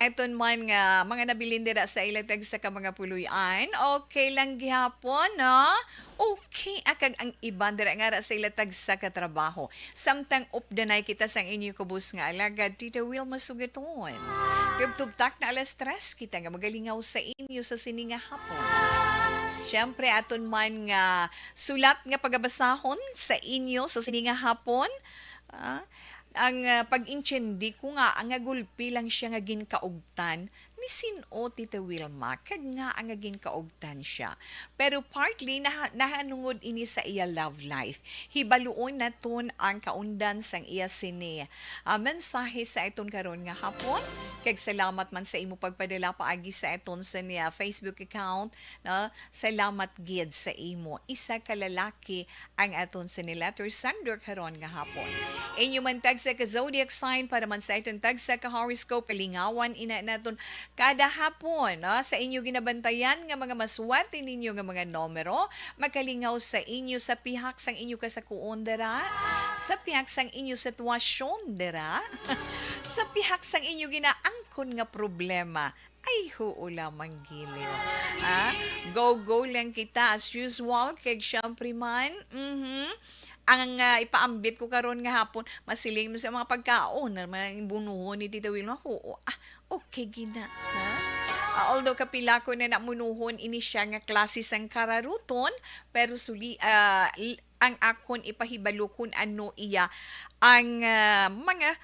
eton man nga mga nabilin dira sa ilatag sa ka mga puluyan, okay lang gihapon, no? Okay, akag ang iban dira nga ra sa ilatag sa katrabaho. Samtang updanay kita sang inyo kubus nga alagad, Tita Wilma Sugaton. Tubtubtak na alas tres kita nga magalingaw sa inyo sa sininga hapon. Siyempre, aton man nga sulat nga pagabasahon sa inyo sa sininga hapon. Ah, ang pag-intindi ko nga, ang gulpi lang siya nga ginkaugtan ni Sino Tita Wilma, kag nga ang ginkaugtan siya. Pero partly, nahanungod ini sa iya love life. Hibaluon na ton ang kaundan sang iya sini. Mensahe sa iton karon nga hapon, kag salamat man sa imo pagpadala paagi sa iton sa niya Facebook account. No? Salamat gid sa imo. Isa ka lalaki ang aton sa ni letter sender karon nga hapon. Inyo man tag sa ka-zodiac sign para man sa itong tag sa ka-horoscope, kalingawan ina naton kada hapon sa inyo ginabantayan nga mga maswerte ninyo nga mga numero, makalingaw sa inyo sa pihak sang inyo kasakuon dara, sa pihak sang inyo sitwasyon dara, sa pihak sang inyo ginaangkon nga problema. Ay, huo lamang giliw. Go lang kita as usual, kag syempre man, ang ipaambit ko karon nga hapon, masiling mo sa mga pagkaon na mga bunuhon ni Tita Wilma. Okay gina. Ha? Although kapila ko na namunuhon ini siya nga klase sang kararuton, pero ang akon ipahibalo kung ano iya ang mga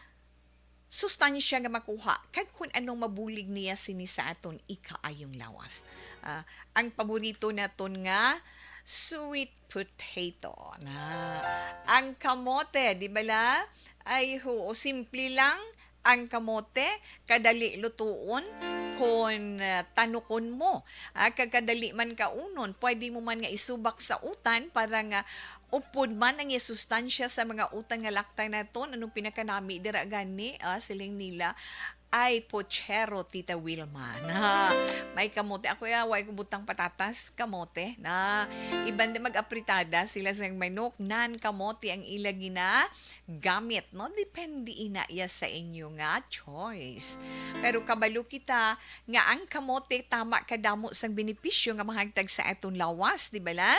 sustansya nga makuha kag kung anong mabulig niya sini sa aton ikaayong lawas. Ang paborito naton nga sweet potato na ang kamote, di ba la? Ay simple lang ang kamote, kadali lutuon kung tanukon mo. Kagkadali man kaunon, pwede mo man nga isubak sa utan para nga upod man ang sustansya sa mga utan nga laktay na ton. Anong pinakanami dira gani, siling nila ay pochero, Tita Wilma. Na may kamote. Ako way butang patatas, kamote. Na iban din mag-apritada sila sa manok, nan kamote ang ilagi na gamit. No? Depende ina iya sa inyo nga choice. Pero kabalo kita nga ang kamote tama kadamo sang benepisyo nga mahagtag sa atong lawas, di ba la?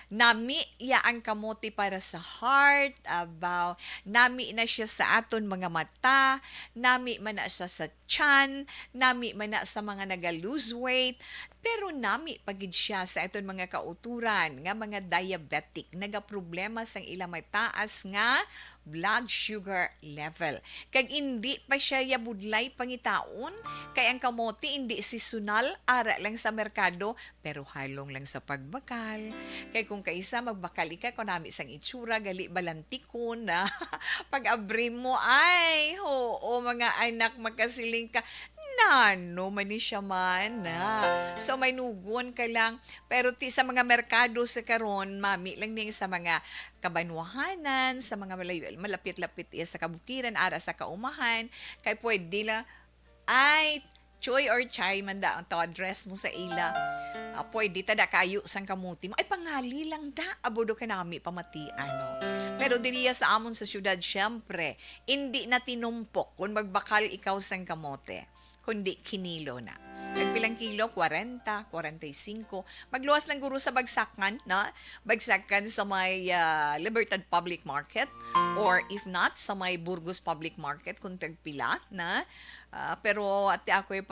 Nami iya ang kamote para sa heart, nami na siya sa aton mga mata, nami man na siya sa tiyan, nami man na sa mga naga-lose weight, pero nami pagid siya sa aton mga kauturan nga mga diabetic, naga-problema sang ilang mataas nga blood sugar level. Kag hindi pa siya yabudlay pangitaon, kay ang kamote hindi seasonal, ara lang sa merkado, pero halong lang sa pagbakal. Kay kung kaisa magbakal ka, kung nami sang itsura, gali balantikon na pag-abri mo, ay, mga anak magkasiling ka, nano man ni siya man na. So may nugon ka lang. Pero sa mga merkado sa karon, mami lang ning sa mga kabanwahanan, sa mga malapit-lapit sa kabukiran, ara sa kaumahan, kay pwede lang, ay, choy or chai man da ang to-address mo sa ila. Pwede tada kayo sang kamuti mo. Ay, pangali lang da. Abodo ka nami pamati, ano. Pero diriya sa amon sa syudad, syempre, hindi na tinumpok kung magbakal ikaw sang kamote, kundi kinilo na. Nagpilang kilo, 40, 45. Magluwas lang guro sa bagsakan, na? Bagsakan sa may Libertad Public Market, or if not, sa may Burgos Public Market, kung tagpila, na? Pero ati ako yung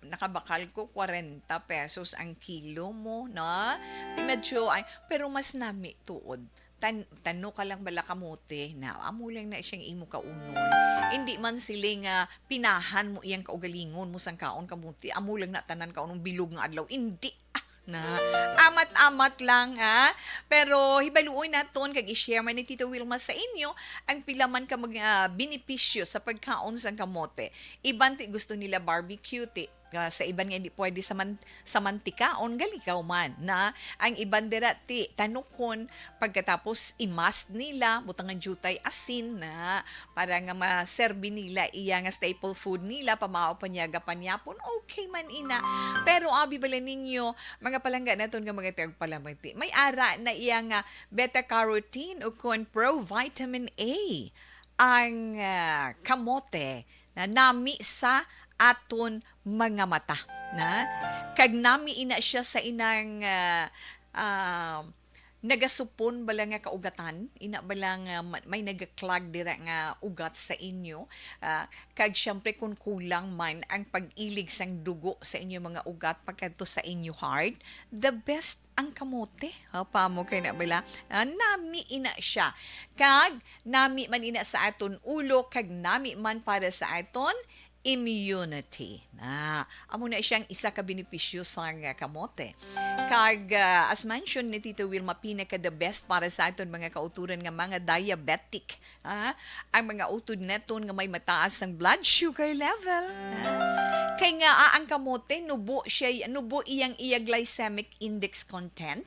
nakabakal ko, 40 pesos ang kilo mo, na? Di medyo, pero mas nami tuod. Tano ka lang bala kamote na amo lang na siyang imo kaunon. Hindi man siling pinahan mo iyang kaugalingon mo sang kaon kamote. Amo lang na tanan kaonong bilog nga adlaw. Hindi na amat-amat lang pero hibaluoy naton kag i-share man ni Tita Wilma sa inyo ang pila man ka mga benepisyo sa pagkaon sang kamote. Iban ti gusto nila barbecue ti sa iban nga hindi pwede sa mantikaon galikaw man na ang iban dira ti tanukon pagkatapos imas nila butangan jutay asin na para nga maserbi nila iya nga staple food nila pamao panyaga panyapon okay man ina pero abi bala ninyo mga palangga naton nga mga tagpalamati may ara na iya nga beta carotene o kon pro vitamin A ang kamote nami sa aton mga mata na kag nami ina siya sa inang ah, nagasupon bala nga kaugatan ina bala nga may nagaklag dira nga ugat sa inyo kag syempre kung kulang man ang pag-ilig sang dugo sa inyo mga ugat pagkadto sa inyo heart, the best ang kamote pamo kay na bala nami ina siya kag nami man ina sa aton ulo kag nami man para sa aton immunity. Amo na siyang isa ka benepisyo sa kamote. Kag as mentioned ni Tito Wilma, pinaka the best para sa aton mga kauturan nga mga diabetic. Ang mga utod neton nga may mataas ang blood sugar level. Kay nga ang kamote nubo iyang glycemic index content.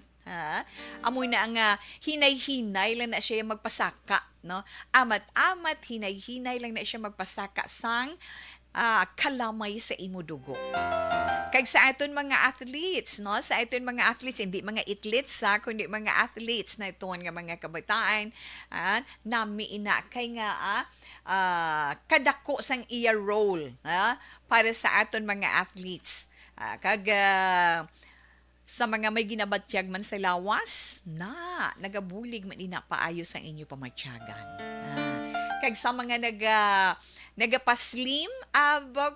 Amoy na ang hinay-hinay lang na siya magpasaka, no? Amat-amat hinay-hinay lang na siya magpasaka sang kalamay sa imudugo. Kag sa aton mga athletes, no? Sa aton mga athletes, hindi mga athletes kundi mga athletes na ito nga mga kabataan, nami ina kay nga kadako sang iya role para sa aton mga athletes. Kag sa mga may ginabatyag man sa lawas, nagabulig man ina paayo sa inyo pamatyagan. Kag sa mga nagapaslim,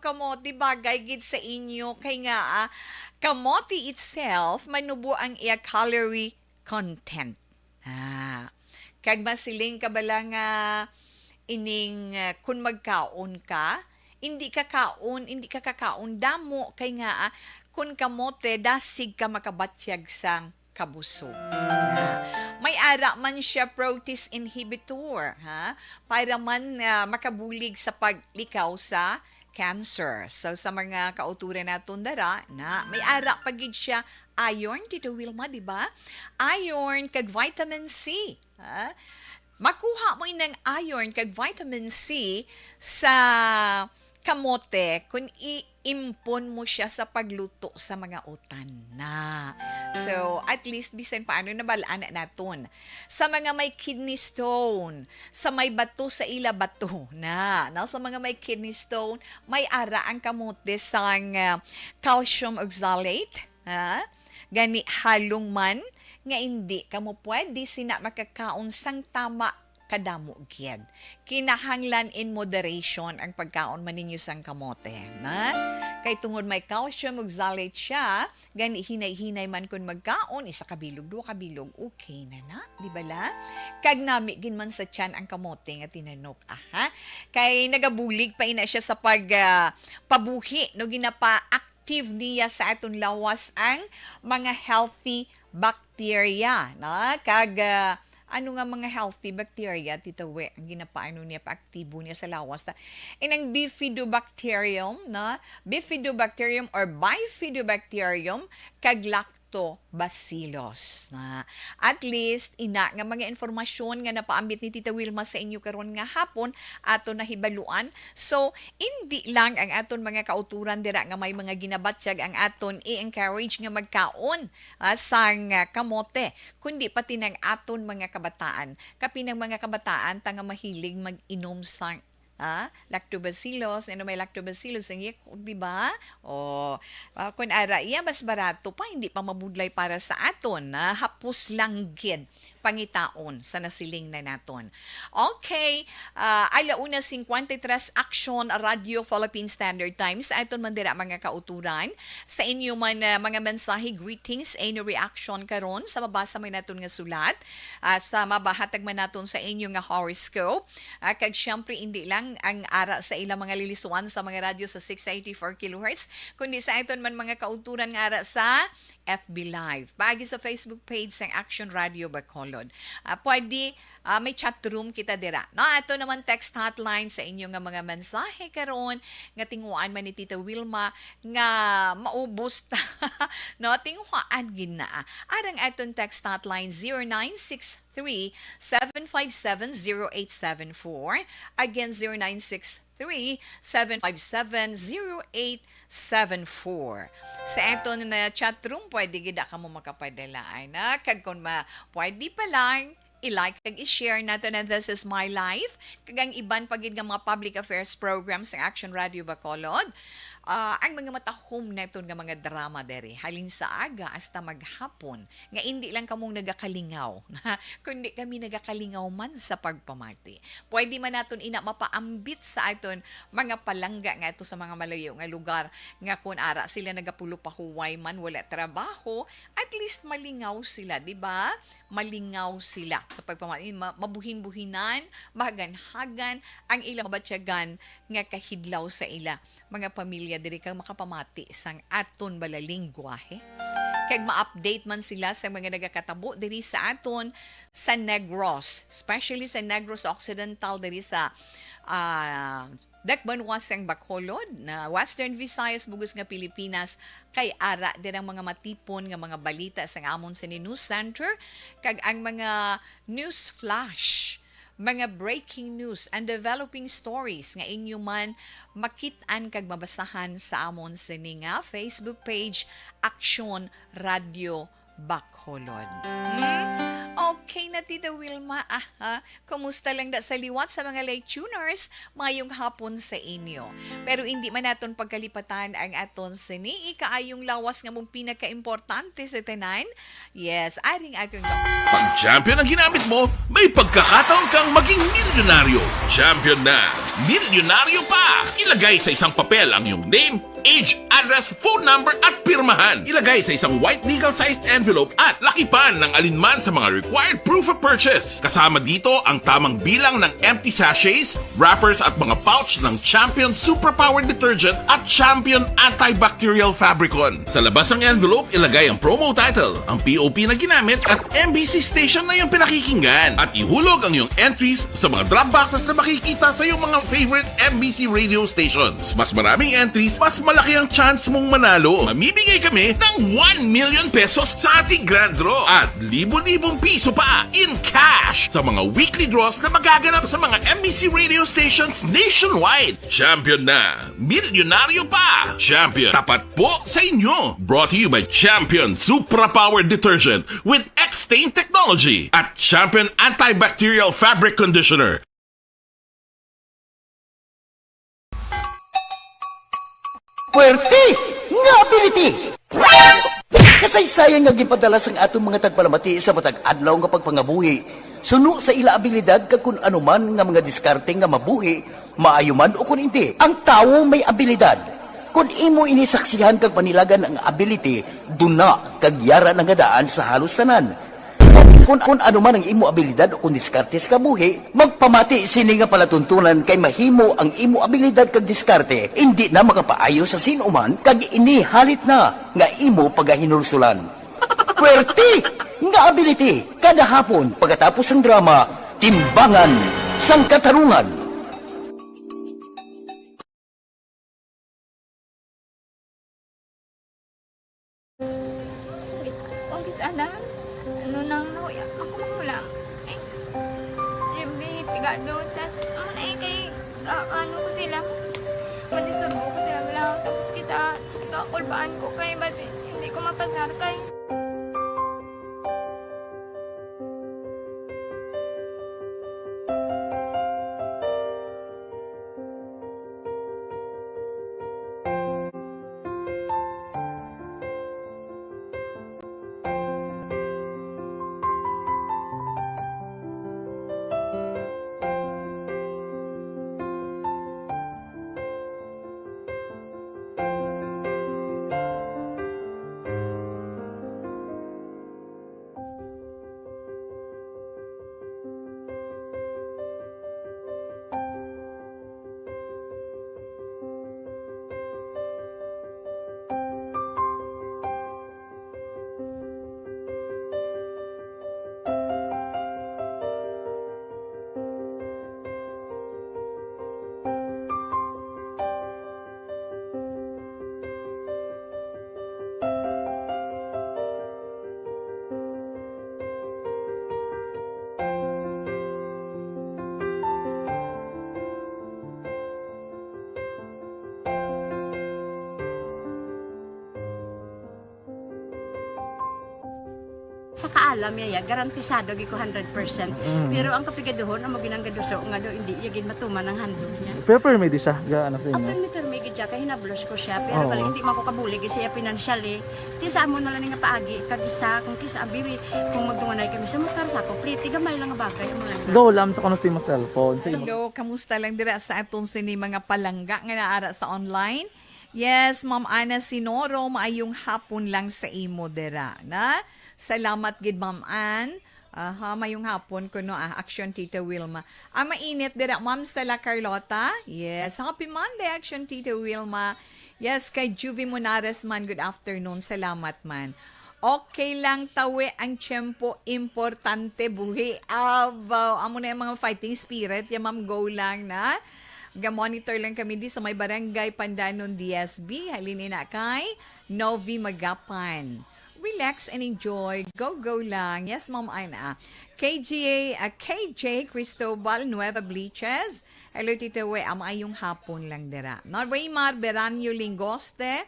kamote bagay gid sa inyo kay nga kamote itself manubo ang iya calorie content. Kag masiling ka bala nga ining kun magkaon ka, hindi ka kakaon damo kay nga kun kamote dasig ka makabatyag sang kabusog. May ara man siya protease inhibitor, para man makabulig sa paglikaw sa cancer. So sa mga kauturan naton dara na may ara pagid siya iron, Tito Wilma, di ba? Iron kag vitamin C. Makuha mo ng iron kag vitamin C sa kamote kung i-impon mo siya sa pagluto sa mga utan na. So, at least bisan paano nabalaan naton. Sa mga may kidney stone, sa may bato sa ila bato na. Sa mga may kidney stone, may ara ang kamote sang calcium oxalate. Gani halong man nga hindi kamo pwede sina makakaon sang tama kadamo gyud. Kinahanglan in moderation ang pagkaon man ninyo sang kamote, na? Kay tungod may calcium oxalate siya, gani hinay-hinay man kun magkaon, isa kabilog, dua kabilog, okay na, di bala? Kag nami gin man sa tiyan ang kamote nga tinanok, Kay nagabulig pa ina siya sa pabuhi, no ginapa-active niya sa aton lawas ang mga healthy bacteria, na? Kag ano nga mga healthy bacteria, Tita We, ang ginapaano niya, paaktibo niya sa lawas. Inang bifidobacterium, bifidobacterium or bifidobacterium, kag lactobacillus. At least, ina nga mga informasyon nga napaambit ni Tita Wilma sa inyo karon nga hapon, ato na hibaluan. So, hindi lang ang aton mga kauturan dira nga may mga ginabatyag ang aton i-encourage nga magkaon sang kamote, kundi pati ng aton mga kabataan. Kapinang mga kabataan, tanga mahilig mag-inom sang lactobacillus, may lactobacillus ang di ba? Kung ara iya mas barato pa, hindi pa mabudlay para sa aton, hapos lang gid pangitaon sa nasiling na naton. Okay, alauna 53 Action Radio Philippine Standard Time sa aton mandira mga kauturan. Sa inyo man mga mensahe, greetings, any reaction karon sa mabasa man naton nga sulat, sa mabahatag man naton sa inyo nga horoscope. Kag syempre hindi lang ang ara sa ilang mga lilisuan sa mga radyo sa 684 kHz, kundi sa aton man mga kauturan nga ara sa FB Live. Pagi sa Facebook page ng Action Radio Bacolod. Pwede, may chat room kita dira. Ito naman text hotline sa inyo nga mga mensahe karon nga tinguan man ni Tita Wilma nga maubos ta. Tinguan gina. Arang aton text hotline 0963-757-0874. Again, 0963-757-0874. Sa aton na chat room, pwede gida ka mo makapadala. Kag kung pwede pa lang, i-like kag i-share nato na This is My Life kag ang iban pagid nga mga public affairs programs sa Action Radio Bacolod. Ang mga matahom neton nga mga drama dere halin sa aga hasta maghapon nga hindi lang kamong nagakalingaw kundi kami nagakalingaw man sa pagpamati. Pwede man naton ina mapaambit sa aton mga palangga nga ito sa mga malayo nga lugar nga kun ara sila nagapulo pa huway man wala trabaho, at least malingaw sila, di ba? Malingaw sila sa pagpamati, mabuhin-buhinan, mahagan-hagan ang ilang mabatyagan nga kahidlaw sa ila mga pamilya diri kang makapamati sang aton balalingwahe. Kag ma-update man sila sa mga nagakatabo diri sa aton sa Negros, especially sa Negros Occidental diri sa Dakbanwas ang Bacolod na Western Visayas bugos nga Pilipinas kay ara din ang mga matipon nga mga balita sa amon sa News Center kag ang mga news flash, mga breaking news and developing stories nga inyo man makitaan kag mabasahan sa amon sa nga Facebook page Action Radio Bacolod. Okay na Tita Wilma. Kumusta lang da sa liwat sa mga late tuners? Mayong hapon sa inyo. Pero hindi man naton pagkalipatan ang aton sini kaayong lawas nga mong pinaka-importante sa tanan. Yes, aring aton. Pag champion ang ginamit mo, may pagkakataon kang maging milyonaryo. Champion na! Milyonaryo pa! Ilagay sa isang papel ang iyong name, age, address, phone number at pirmahan. Ilagay sa isang white legal-sized envelope at lakipan ng alinman sa mga required proof of purchase. Kasama dito ang tamang bilang ng empty sachets, wrappers at mga pouch ng Champion Superpower Detergent at Champion Antibacterial Fabricon. Sa labas ng envelope, ilagay ang promo title, ang POP na ginamit at MBC station na yung pinakikinggan. At ihulog ang iyong entries sa mga drop boxes na makikita sa iyong mga favorite MBC radio stations. Mas maraming entries, mas malaki ang chance mong manalo. Mamimigay kami ng 1 million pesos sa ating grand draw at libo-libong piso pa in cash sa mga weekly draws na magaganap sa mga MBC radio stations nationwide. Champion na! Milyonaryo pa! Champion, tapat po sa inyo! Brought to you by Champion Superpower Detergent with X-Stain Technology at Champion Antibacterial Fabric Conditioner. Puwerte nga ability! Kasaysayan nga gipadala sang atong mga tagpalamati sa matag adlaw nga pagpangabuhi. Suno sa ila abilidad kag kun anuman nga mga diskarte nga mabuhi, maayo man o kun hindi. Ang tawo may abilidad. Kung imo inisaksihan kag panilagan ang ability, duna kag yara nga daan sa halos tanan. Kung ano man ang imo abilidad o kung diskarte sa kabuhi, magpamati sini nga palatuntunan kay mahimo ang imo abilidad kag diskarte, hindi na makapaayo sa sinuman kag inihalit na nga imo pagahinulsulan. Puwerte nga ability, kada hapon pagkatapos ng drama, Timbangan sang Katarungan. Sana ano nang nauya ako mangulang eh siyempre pigado tas kay ano ko sila madisurbo ko sila lang tapos kita kakulbaan ko kay basi hindi ko mapasar kay Sa kaalam yaya, garantisado gi ko 100%. Pero ang kapigaduhon, ang maginanggaduso, nga do, hindi yagin matuman ang handog niya. Pero permit siya, gaano sa inyo. Open meter may gidya, kaya hinablos ko siya. Pero Oo. bali, hindi man ko kabulig siya financially. Tisa mo na lang nga paagi, kagisa, kung kisa ang bibi, kung magdunganay kami sa motor, sa complete, gamay lang nga bagay. Mo lang. Go lang sa kuno sa imo cellphone. Sa imo. Hello, kamusta lang dira sa atong sini mga palangga nga naara sa online? Yes, Ma'am Ana Sinoro, maayong hapon lang sa imo dira, na? Salamat gid Ma'am Ann. Mayong hapon ko no, Action Tita Wilma. Mainit dira Ma'am Sala Carlota. Yes, happy Monday Action Tita Wilma. Yes, kay Juvie Monares man, good afternoon. Salamat man. Okay lang tawi ang tiyempo, importante buhi. Abaw, amo na yung mga fighting spirit, ya Ma'am, go lang na. Ga-monitor lang kami di sa may barangay Pandanon DSB. Halinin na kay Novi Magapan. Relax and enjoy. Go, go lang. Yes, Ma'am Aina. KJ Cristobal Nueva Bleaches. Hello, Tito We. Amayong hapon lang dira. Raymar Beranyo Lingoste.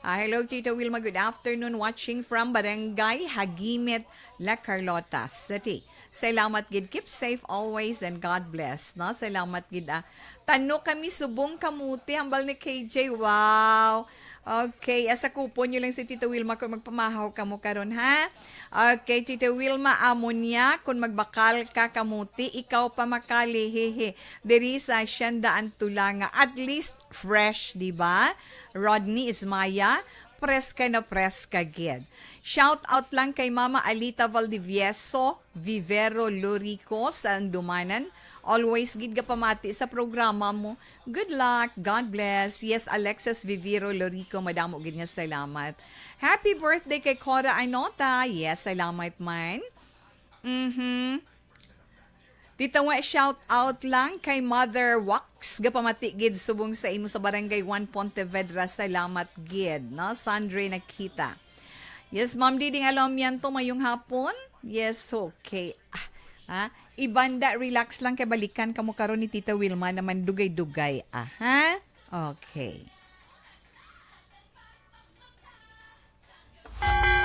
Hello, Tito Wilma. Good afternoon. Watching from Barangay Hagimit, La Carlota City. Salamat gid. Keep safe always and God bless. No? Salamat gid. Tano kami subong kamuti. Hambal ni KJ. Wow. Okay, asa kupon nyo lang si Tita Wilma kung magpamahaw ka mo karon ha. Okay, Tita Wilma, amon niya kung magbakal ka kamuti, ikaw pa makali, hehe. Diri sa Siyandaan Tulanga, at least fresh, di ba? Rodney Ismaya, press ka na press ka gid. Shout out lang kay Mama Alita Valdivieso, Vivero Lurico sa Andumanan. Always gid ka pamati sa programa mo. Good luck. God bless. Yes, Alexis Viviro Lorico, madamo gid nga salamat. Happy birthday kay Cora Anota. Yes, salamat man. Tita Wa, shout out lang kay Mother Wax. Gapamati gid subong sa imo sa Barangay 1 Pontevedra. Salamat gid. No? Sandre nakita. Yes, Ma'am Diding alam yan to mayong hapon. Yes, okay. Ibanda, relax lang kay balikan kamo karon ni Tita Wilma naman dugay-dugay. Aha? Okay.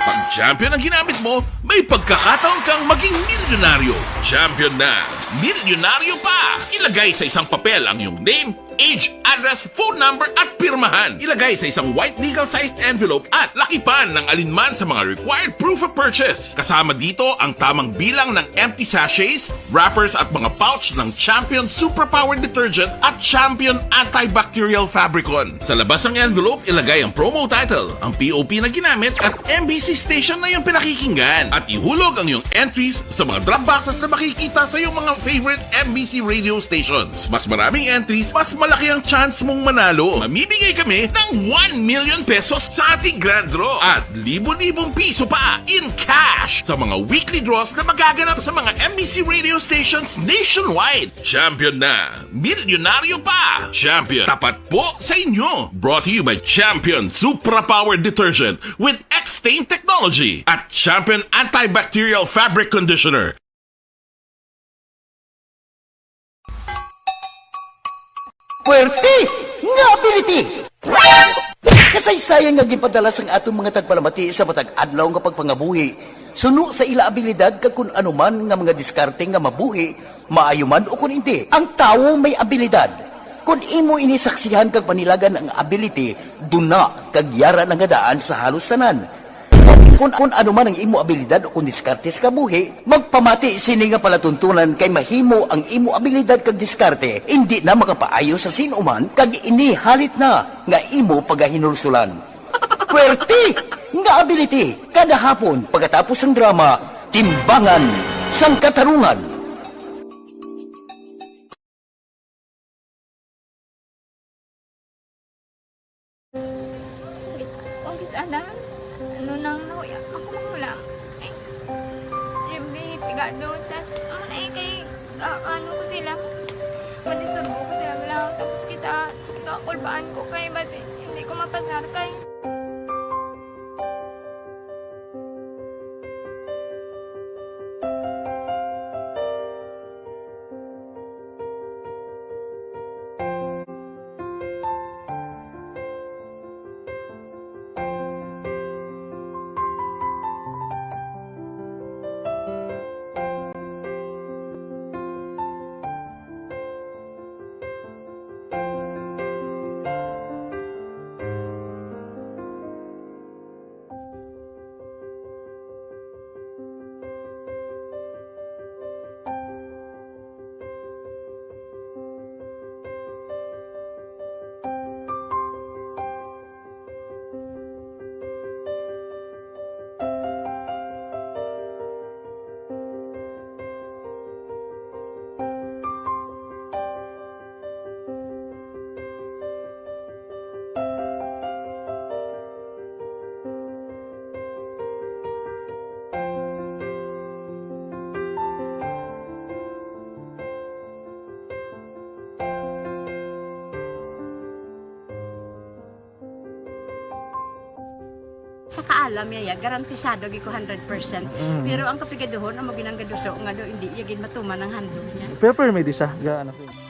Pag champion ang ginamit mo, may pagkakataon kang maging milyonaryo. Champion na, milyonaryo pa! Ilagay sa isang papel ang iyong name, age, address, phone number at pirmahan. Ilagay sa isang white legal-sized envelope at lakipan ng alinman sa mga required proof of purchase. Kasama dito ang tamang bilang ng empty sachets, wrappers at mga pouch ng Champion Superpower Detergent at Champion Antibacterial Fabricon. Sa labas ng envelope, ilagay ang promo title, ang POP na ginamit at MBC station na yung pinakikinggan. At ihulog ang iyong entries sa mga drop boxes na makikita sa iyong mga favorite MBC radio stations. Mas maraming entries, mas malaki ang chance mong manalo. Mamimigay kami ng 1 million pesos sa ating grand draw at libo-libong piso pa in cash sa mga weekly draws na magaganap sa mga MBC radio stations nationwide. Champion na, milyonaryo pa. Champion, tapat po sa inyo. Brought to you by Champion Superpower Detergent with X-Stain Technology at Champion Antibacterial Fabric Conditioner. Puwerte nga ability! Kasaysayan nga gipadala sang atong mga tagpalamati sa matag adlaw nga pagpangabuhi. Suno sa ila abilidad kag kun anuman nga mga diskarte nga mabuhi, maayo man o kun hindi. Ang tawo may abilidad. Kung imo inisaksihan kag panilagan ang ability, duna kag yara nga daan sa halos tanan. Kung ano man ang imo abilidad o kung diskarte sa kabuhi, magpamati sini nga palatuntunan kay mahimo ang imo abilidad kag diskarte, hindi na makapaayo sa sinuman kag ini halit na nga imo pagahinulsulan. Puwerte nga ability kada hapon pagkatapos ng drama, Timbangan sang Katarungan. Kung sana, ano nang nahuya, ako mangulam. Ay, siyempre, pigado, tas, kay, ano ko sila, madisurbo ko sila lang, tapos kita, kakulbaan ko kay, basi, hindi ko mapasar kay. Sa kaalam yaya, garantisado gi ko 100%. Pero ang kapigaduhon, ang maginanggaduso, nga do, hindi yagin matuman ang handog niya. Pero may di siya, ga ano sa inyo.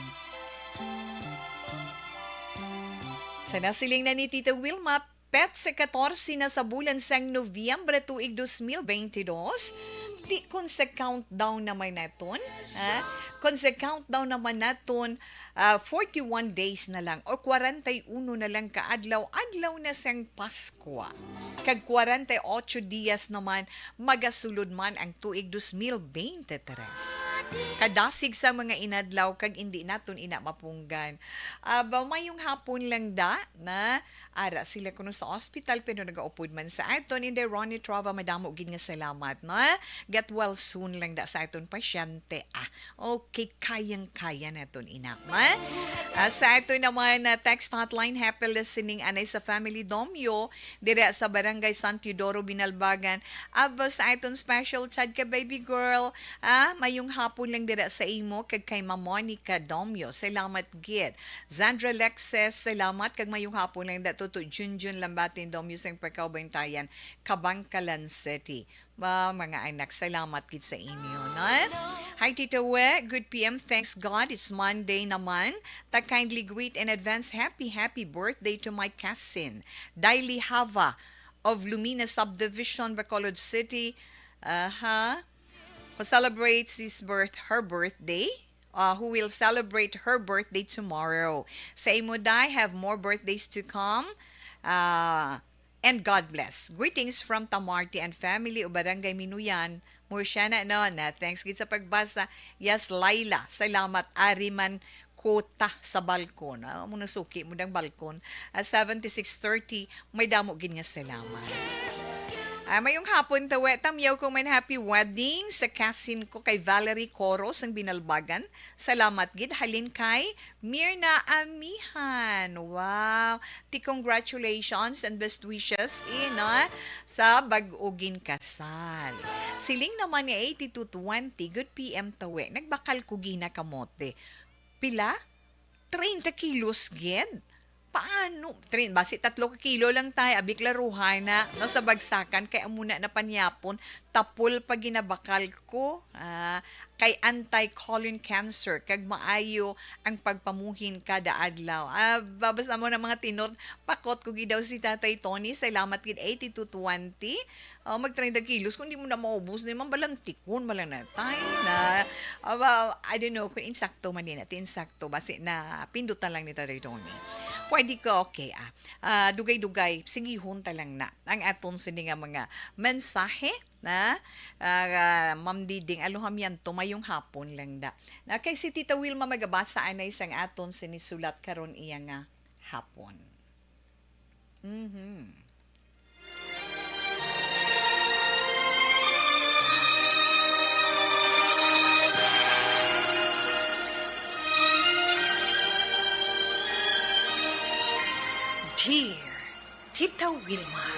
Sa nasiling na ni Tita Wilma, pet sa 14 na sa bulan sang Nobyembre tuig 2022, di kung sa countdown naman naton, kung sa countdown naman naton, 41 days na lang o 41 na lang kaadlaw-adlaw na sang Pasko. Kag 48 dias naman magasulod man ang tuig 2023. Kadasig sa mga inadlaw kag hindi naton ina mapunggan. Mayong hapon lang da na ara sila kuno sa ospital pero nagaupod man sa aton in the Ronnie Trova madamo gid nga salamat na get well soon lang da sa aton pasyente. Okay, kayang-kaya naton ina. Sa aton naman na text hotline happy listening anay sa Family Domyo dire sa Barangay San Teodoro Binalbagan. Sa aton special chad ka baby girl. Mayong hapon lang dire sa imo kag kay Ma Monica Domyo. Salamat gid. Zandra Lexes, salamat kag mayong hapon lang dato to Junjun Lambatin Domyo sang Pagkaubantayan, Kabangkalan City. Mga anak, salamat gid sa inyo. Na? Hi Tita We, good PM, thanks God, it's Monday naman. Kindly greet in advance happy birthday to my cousin, Daily Hava of Lumina Subdivision, Bacolod City. Who celebrates her birthday. Who will celebrate her birthday tomorrow. Sa imo day, have more birthdays to come. And God bless. Greetings from Tamarti and family o Barangay Minuyan. Mursyana no na. Thanks gid sa pagbasa. Yes, Laila. Salamat. Ariman kota sa balkon. Muna suki mo dang balkon. 7630. May damo gid nga salamat. Mayong hapon tawe, tamyaw ko man happy wedding sa kasin ko kay Valerie Coros ang Binalbagan. Salamat gid halin kay Mirna Amihan. Wow! Congratulations and best wishes sa bag-ogin kasal. Siling naman ni 8220, good PM tawe. Nagbakal ko gina kamote. Pila? 30 kilos gid. Paano? Basi 3 kilo lang tayo, abik laruhay na, no, sa bagsakan, kaya muna na panyapon, tapol pag ginabakal ko, kay anti-colon cancer, kag maayo ang pagpamuhin kada adlaw. Babasa mo ng mga tinod, pakot ko gidaw si Tatay Tony, salamat gid 8220, mag 30 kilos, kung di mo na maubos, di man balantikon, malang natay na, I don't know, kung insakto man din natin, insakto, basi na pindutan lang ni Tatay Tony. Pwede ko, okay, dugay-dugay, sigihon talang na, ang aton sini nga mga mensahe, na Ma'am Diding aloham yan tumayong hapon lang da. Na kay si Tita Wilma magabasa anay sang aton sinisulat karon iya nga hapon. Dear Tita Wilma,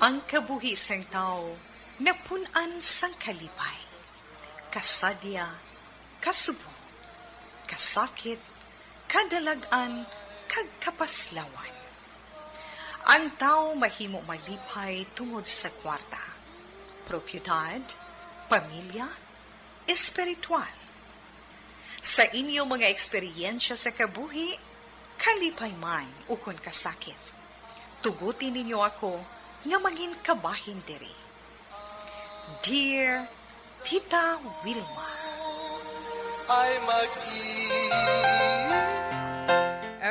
ang kabuhi sang tao napunan sang kalipay, kasadya, kasubo, kasakit, kadalagan, kag kapaslawan. Ang tao mahimo malipay tungod sa kwarta, propiedad, pamilya, espiritual. Sa inyo mga eksperyensya sa kabuhi, kalipay man ukon kasakit. Tugutin ninyo ako nga maging kabahin diri. Dear Tita Wilma.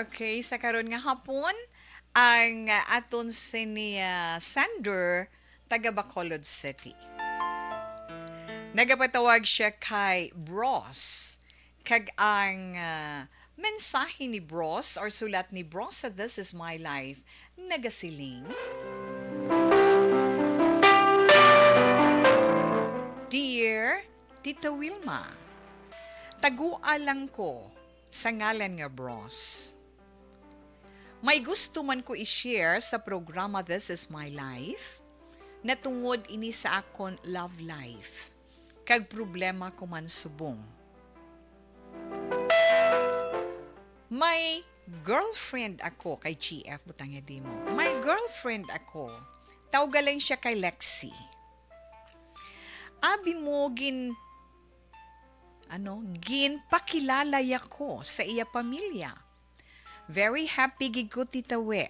Okay, sa karon nga hapon, ang aton si Sander, taga Bacolod City. Nagapatawag siya kay Bros. Kag ang mensahe ni Bros or sulat ni Bros sa This Is My Life, nagasiling. Dear Tita Wilma, tagualang ko sa ngalan nga Bros. May gusto man ko i-share sa programa This Is My Life na tungod ini sa akon love life kag problema ko man subong. May girlfriend ako kay GF, butang niya di mo. May girlfriend ako. Tawgalan siya kay Lexi. Abi mo gin pakilalay ako sa iya pamilya. Very happy gid ko Tita We.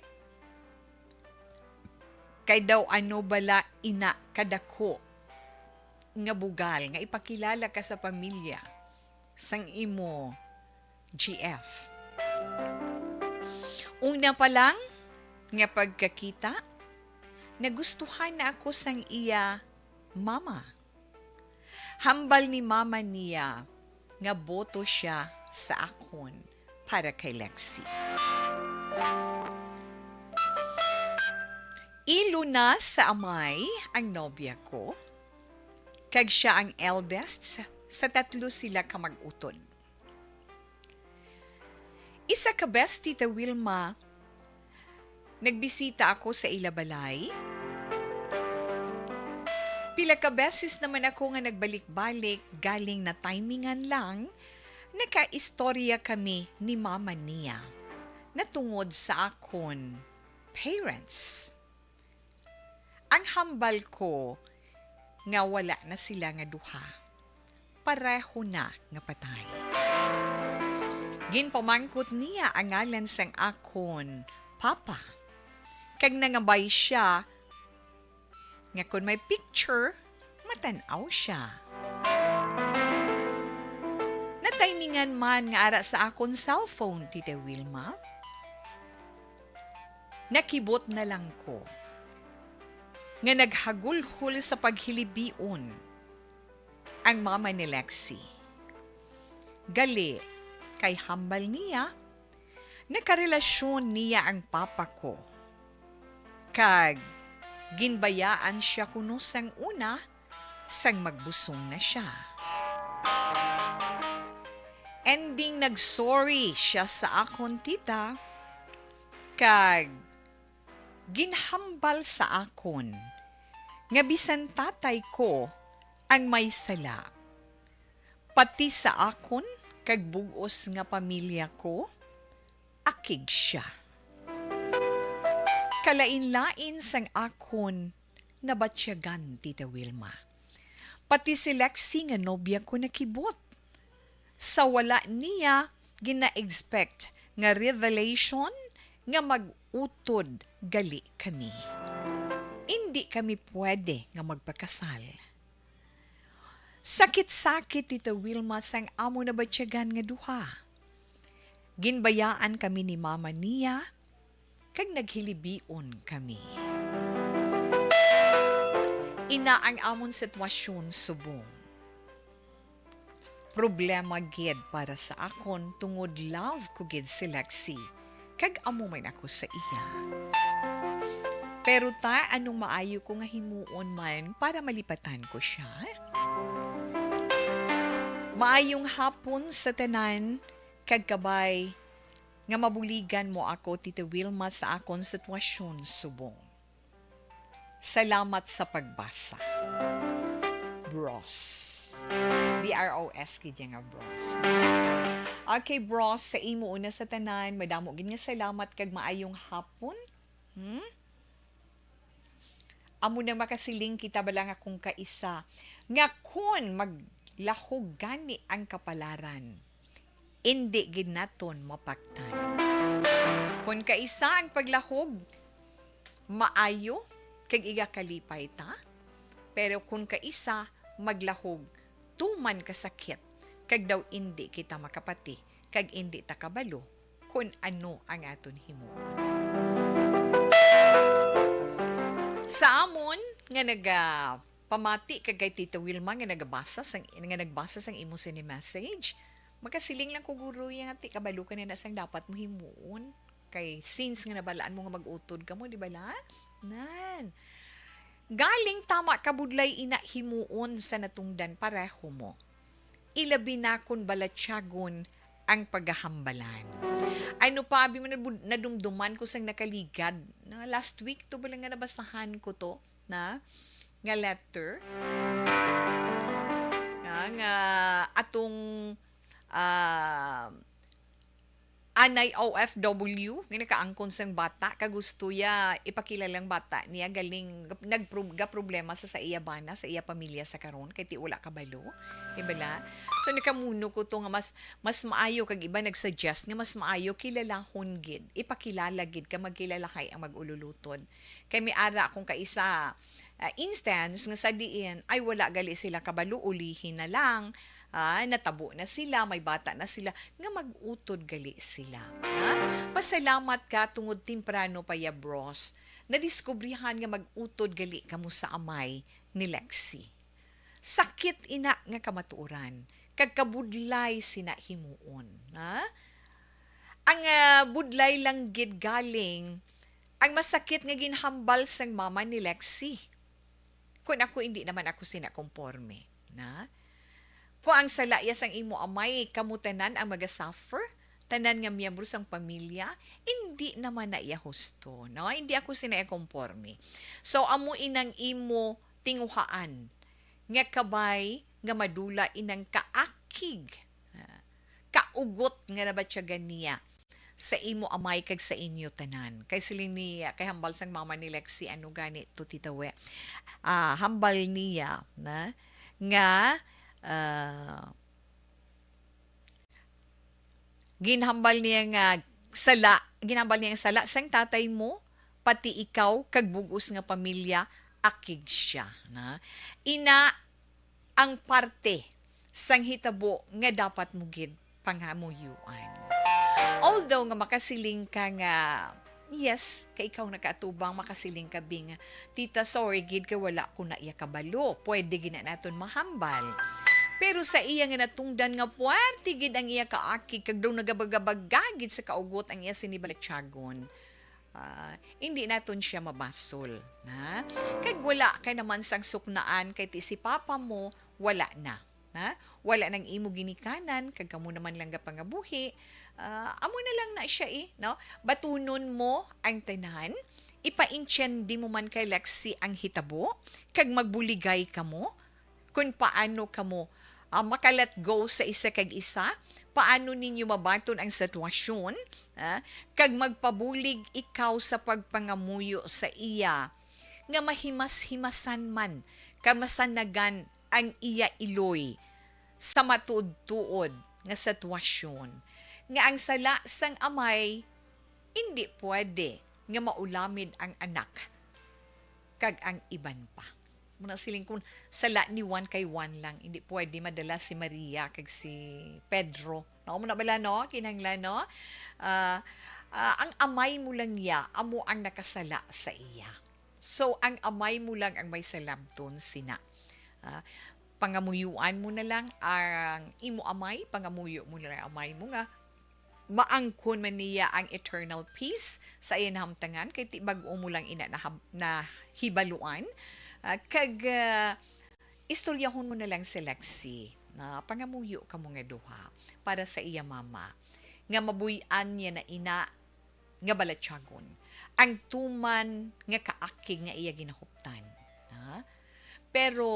Kay daw bala ina kadako nga bugal nga ipakilala ka sa pamilya sang imo GF. Una pa lang nga pagkakita, nagustuhan na ako sang iya mama. Hambal ni mama niya nga boto siya sa akon para kay Lexi. Iluna sa amay ang nobya ko, kag siya ang eldest sa tatlo sila ka mag-utod. Isa ka best, Tita Wilma, nagbisita ako sa Ilabalay. Pila ka beses naman ako nga nagbalik-balik galing na timingan lang, nakaistorya kami ni mama niya na tungod sa akon parents. Ang hambal ko nga wala na sila nga duha. Pareho na nga patay. Ginpamangkot niya ang ngalan sang akon papa. Kag nangabay siya nga kung may picture, matanaw siya. Natimingan man nga ara sa akon cellphone, Tita Wilma. Nakibot na lang ko nga naghagulhol sa paghilibion ang mama ni Lexi. Gali, kay hambal niya, nakarelasyon niya ang papa ko. Kag, ginbayaan siya kuno sang una, sang magbusong na siya. Ending nagsorry siya sa akon tita, kag, ginhambal sa akon, nga bisan tatay ko ang may sala. Pati sa akon, kag bugos nga pamilya ko, akig siya. Kalain-lain sang akon na batsyagan, Tita Wilma. Pati si Lexi nga nobya ko nakibot. Sa wala niya, gina-expect nga revelation nga mag-utod gali kami. Hindi kami pwede nga magpakasal. Sakit-sakit, Tita Wilma, sang amo na batsyagan nga duha. Ginbayaan kami ni mama niya, kag naghilibion kami. Ina ang amon sitwasyon subong. Problema gid para sa akon tungod love ko gid si Lexi, kag amo man ako sa iya. Pero anong maayo ko nga himuon man para malipatan ko siya? Maayong hapon sa tanan, kag kabay, nga mabuligan mo ako, Tita Wilma, sa akon sitwasyon subong. Salamat sa pagbasa. Bros. B-R-O-S kidya nga bros. Okay, bros, sa imo una sa tanan, madamo gid nga salamat kag maayong hapon. Amo na makasiling kita balang akong kaisa. Nga kun maglahog gani ang kapalaran, hindi gid naton mapaktan. Kung kaisa ang paglahog, maayo, kag iga kalipay ta. Pero kung kaisa, maglahog, tuman kasakit, kag daw hindi kita makapati, kag hindi ta kabalo, kung ano ang aton himo. Sa amon, nga pamati kag kay Tita Wilma nga nagbasa sang imo sini message. Magkasiling lang ko guro yang ati kabalo ka na sang dapat mo himuon. Kay since nga nabalaan mo nga mag-utod ka mo, di ba la? Nan. Galing tama kabudlay ina himuon sa natungdan pareho mo. Ilabi na kun balatyagon ang paghahambalan. Ano pa, abi mo nadumduman ko sang nakaligad. Na last week to ba lang nga nabasahan ko to na nga letter. Nga atong anay OFW, nga nakaangkon sang bata, kagusto ya ipakilalang bata niya galing problema sa iya bana, sa iya pamilya sa karon kay ti wala kabalo. Ibala. So nakamuno ko to nga mas maayo kag iba nagsuggest nga mas maayo kilalahon gid, ipakilala gid ka magkilalakay ang magululutod. Kay may ara akong kaisa instance nga sa diin ay wala gali sila kabalo, ulihin na lang. Natabo na sila, may bata na sila, nga mag-utod gali sila. Pasalamat ka tungod timprano pa ya bros, nadiskubrihan nga mag-utod gali kamo sa amay ni Lexi. Sakit ina nga kamatuoran, kag kabudlay sina himuon. Ang budlay lang gid galing, ang masakit nga ginhambal sang mama ni Lexi. Kung ako, hindi naman ako sinakomporme. Kung ang salaya sang imo amay, kamutanan ang magasuffer, tanan nga miyembro sang pamilya, hindi naman na iya husto. No? Hindi ako sinakomporme. So, amo inang imo tinguhaan, nga kabay, nga madula inang kaakig, kaugot nga nabatyagan niya sa imo amay kag sa inyo tanan. Kay siling niya, kay hambal sang mama ni Lexi, ano gani to titawe, hambal niya, nga, ginhambal niya nga ginhambal niya ang sala sang tatay mo, pati ikaw kag bugos nga pamilya akig siya. Ina ang parte sang hitabo nga dapat mo gid panghamuyuan. Although nga makasiling ka nga yes, kay ikaw nakaatubang makasiling ka bing, tita, sorry, gid ka wala ko na iya kabalo. Pwede gina naton mahambal. Pero sa iya nga natungdan nga puwerte gid ang iya kaaki, kag daw nagabagabagagid sa kaugot ang iya sinibalatyagon. Hindi naton siya mabasol. Kag wala kay naman sang suknaan, kay ti si papa mo, wala na. Wala nang imo ginikanan, kag kamo naman lang pangabuhi. Amo na lang na siya no? Batunon mo ang tanan, ipaintyendi mo man kay Lexi ang hitabo, kag magbuligay kamo, kung paano kamo makalet go sa isa kag isa, paano ninyo mabaton ang sitwasyon, kag magpabulig ikaw sa pagpangamuyo sa iya, nga mahimas-himasan man, kamasanagan ang iya iloy, sa matuod-tuod nga sitwasyon. Nga ang sala sang amay, hindi pwede nga maulamid ang anak, kag ang iban pa. Muna siling kung sala ni Juan kay Juan lang, hindi pwede madala si Maria kag si Pedro. No, muna bala no, kinahanglan no. Ang amay mo lang ya, amo ang nakasala sa iya. So ang amay mo lang ang may salamton sina. Pangamuyuan mo na lang ang imo amay, pangamuyo mo na lang amay mo nga maangkon man niya ang eternal peace sa iyan hamtangan kay ti bag-o mo lang ina na hibaluan. Kag istoryahon mo na lang si Lexi na pangamuyo ka mo nga duha para sa iya mama nga mabuyan niya na ina nga balatyagon ang tuman nga kaakig nga iya ginahuptan. Pero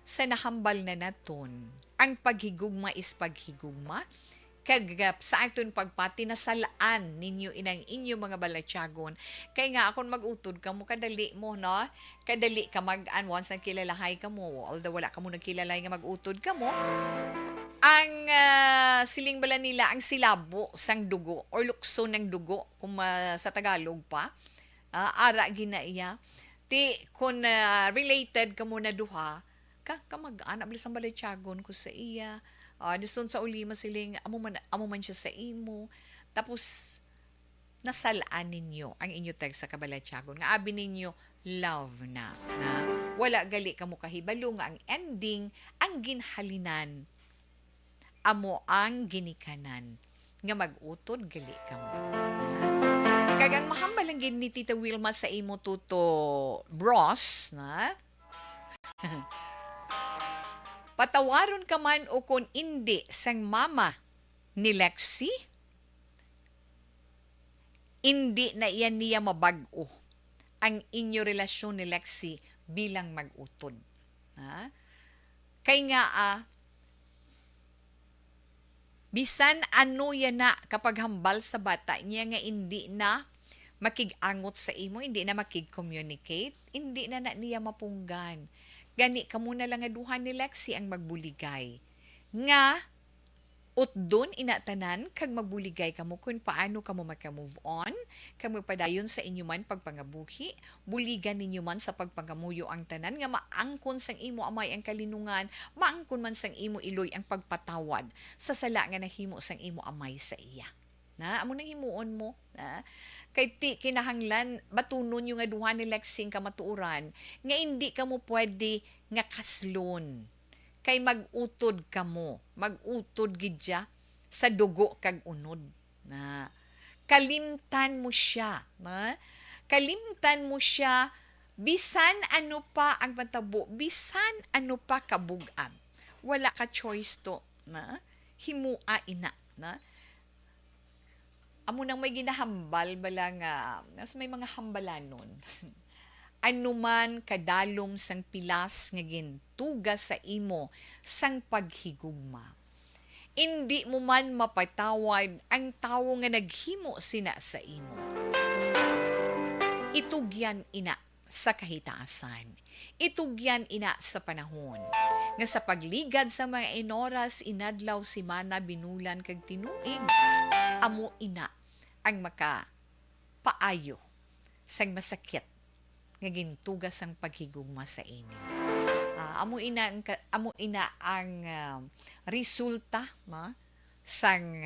sa nahambal na naton, ang paghigugma is paghigugma, kag sa aton pagpati na salaan ninyo inang inyo mga balatyagon. Kay nga akon mag-utod ka mo, kadali mo, no? Kadali ka mag-an, once na kilalahay ka mo, although wala ka mo nagkilalay nga mag-utod ka mo, ang siling bala nila, ang silabo sang dugo, or lukso ng dugo, kung sa Tagalog pa, ara ginaiya, ti kung related ka mo na duha, ka mag-an, ablis ang balatyagon ko sa iya, dison sa ulima siling amo man siya sa imo, tapos nasalaan ninyo ang inyo tag sa kabalatyagon nga abi ninyo love na wala gali kamo kahibalo nga ang ending ang ginhalinan amo ang ginikanan nga mag-utod gali kamo. Kag ang mahambal lang gid ni Tita Wilma sa imo tuto bros na patawaron ka man o kung hindi sang mama ni Lexi, hindi na iyan niya mabag-o ang inyo relasyon ni Lexi bilang mag-utod. Kay nga Bisan ano yan na kapag hambal sa bata niya nga hindi na makigangot sa imo, hindi na makig-communicate, hindi na niya mapunggan. Gani ka muna lang nga duha ni Lexi ang magbuligay. Nga, doon inatanan kag magbuligay kamo kung paano kamo maka-move on, kag magpadayon sa inyo man pagpangabuhi, buligan ninyo man sa pagpangamuyo ang tanan nga maangkon sang imo amay ang kalinungan, maangkon man sang imo iloy ang pagpatawad sa sala nga nahimo sang imo amay sa iya. Na amo nang himuon mo, na kay ti kinahanglan batunon yung nga duha ni Lexing kamatuoran nga hindi ka mo pwede nga kaslon kay magutod ka mo, magutod gidya sa dugo kag unod. Na kalimtan mo siya, na kalimtan mo siya bisan ano pa ang matabo, bisan ano pa kabugan. Wala ka choice to, na himua ina, na amo nang may ginahambal bala nga mas may mga hambalanon. Anuman kadalom sang pilas nga gintuga sa imo sang paghigugma. Indi mo man mapatawad ang tawo nga naghimo sina sa imo. Itugyan ina sa kahitaasan. Itugyan ina sa panahon. Nga sa pagligad sa mga inoras inadlaw si mana binulan kag tinuig. Amo ina ang maka paayo sang masakit nga gintugas ang paghigugma sa inyo. Amo ina ang resulta sang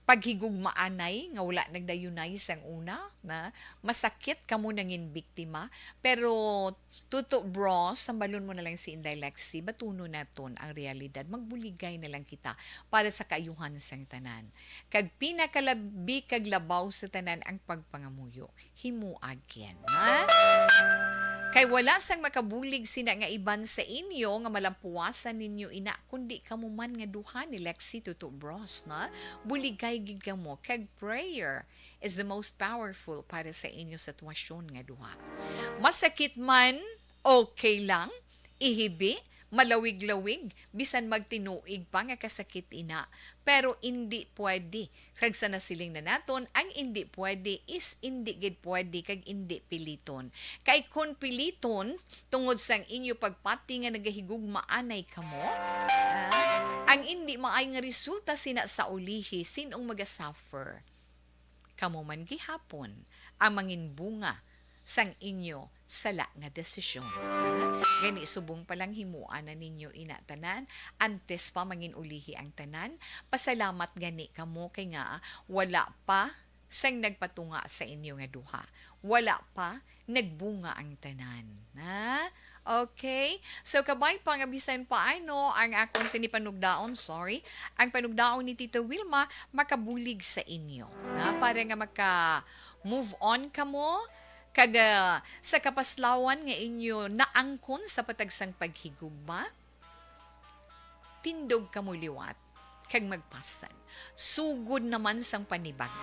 paghigugmaanay nga wala nagdayunay sang una, na masakit kamo nangin biktima, pero tuto bro, sambalon mo na lang si Inday Lexi, batuno naton ang realidad, magbuligay na lang kita para sa kaayuhan sang tanan. Kag pinakalabi kag labaw sa tanan ang pagpangamuyo, himuag yan, ha? Kay wala sang makabulig sina nga iban sa inyo nga malampuasan ninyo ina kundi kamo man nga duha ni Lexi tuto bros, na buligay gid kamo kag prayer is the most powerful para sa inyo sitwasyon nga duha. Masakit man, okay lang, ihibi, malawig-lawig, bisan magtinuig pa nga kasakit ina. Pero hindi pwede. Kag sa nasiling na naton, ang hindi pwede is hindi gid pwede kag hindi piliton. Kay kung piliton, tungod sang inyo pagpati nga nagahigugmaanay kamo, ang hindi maay nga resulta sina sa ulihi, sinong magasuffer. Kamo man gihapon, ang mangin bunga sang inyo sala nga desisyon. Gani subong palang himuan na ninyo inatanan, antes pa mangin ulihi ang tanan, pasalamat gani kamo kay nga wala pa sang nagpatunga sa inyo nga duha. Wala pa nagbunga ang tanan. Ha? Okay? So, kabay pa nga bisan pa ano, ang akong sinipanugdaon, ang panugdaon ni Tita Wilma, makabulig sa inyo. Ha? Para nga maka-move on ka mo, kag sa kapaslawan nga inyo naangkon sa patagsang paghigugma, tindog ka mo liwat, kag magpasan. Sugod naman sang panibag.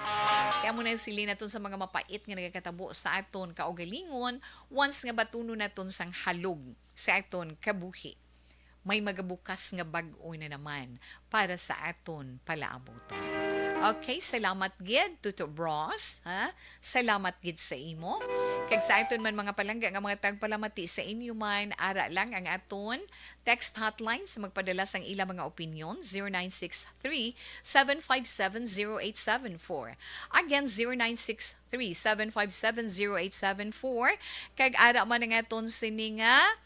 Kaya mo na sili naton sa mga mapait nga nagakatabo sa aton kaugalingon, once nga batuno naton sang halog sa aton kabuhi. May magabukas nga bag-o na naman para sa aton palaabuton. Okay, salamat gid Tuto Bros, ha? Salamat gid sa imo. Kag sa aton man mga palangga nga mga tagpalamati sa inyo man, ara lang ang aton text hotline sa magpadala sang ilang mga opinion, 0963-757-0874. Again, 0963-757-0874. Kag ara man ang aton sininga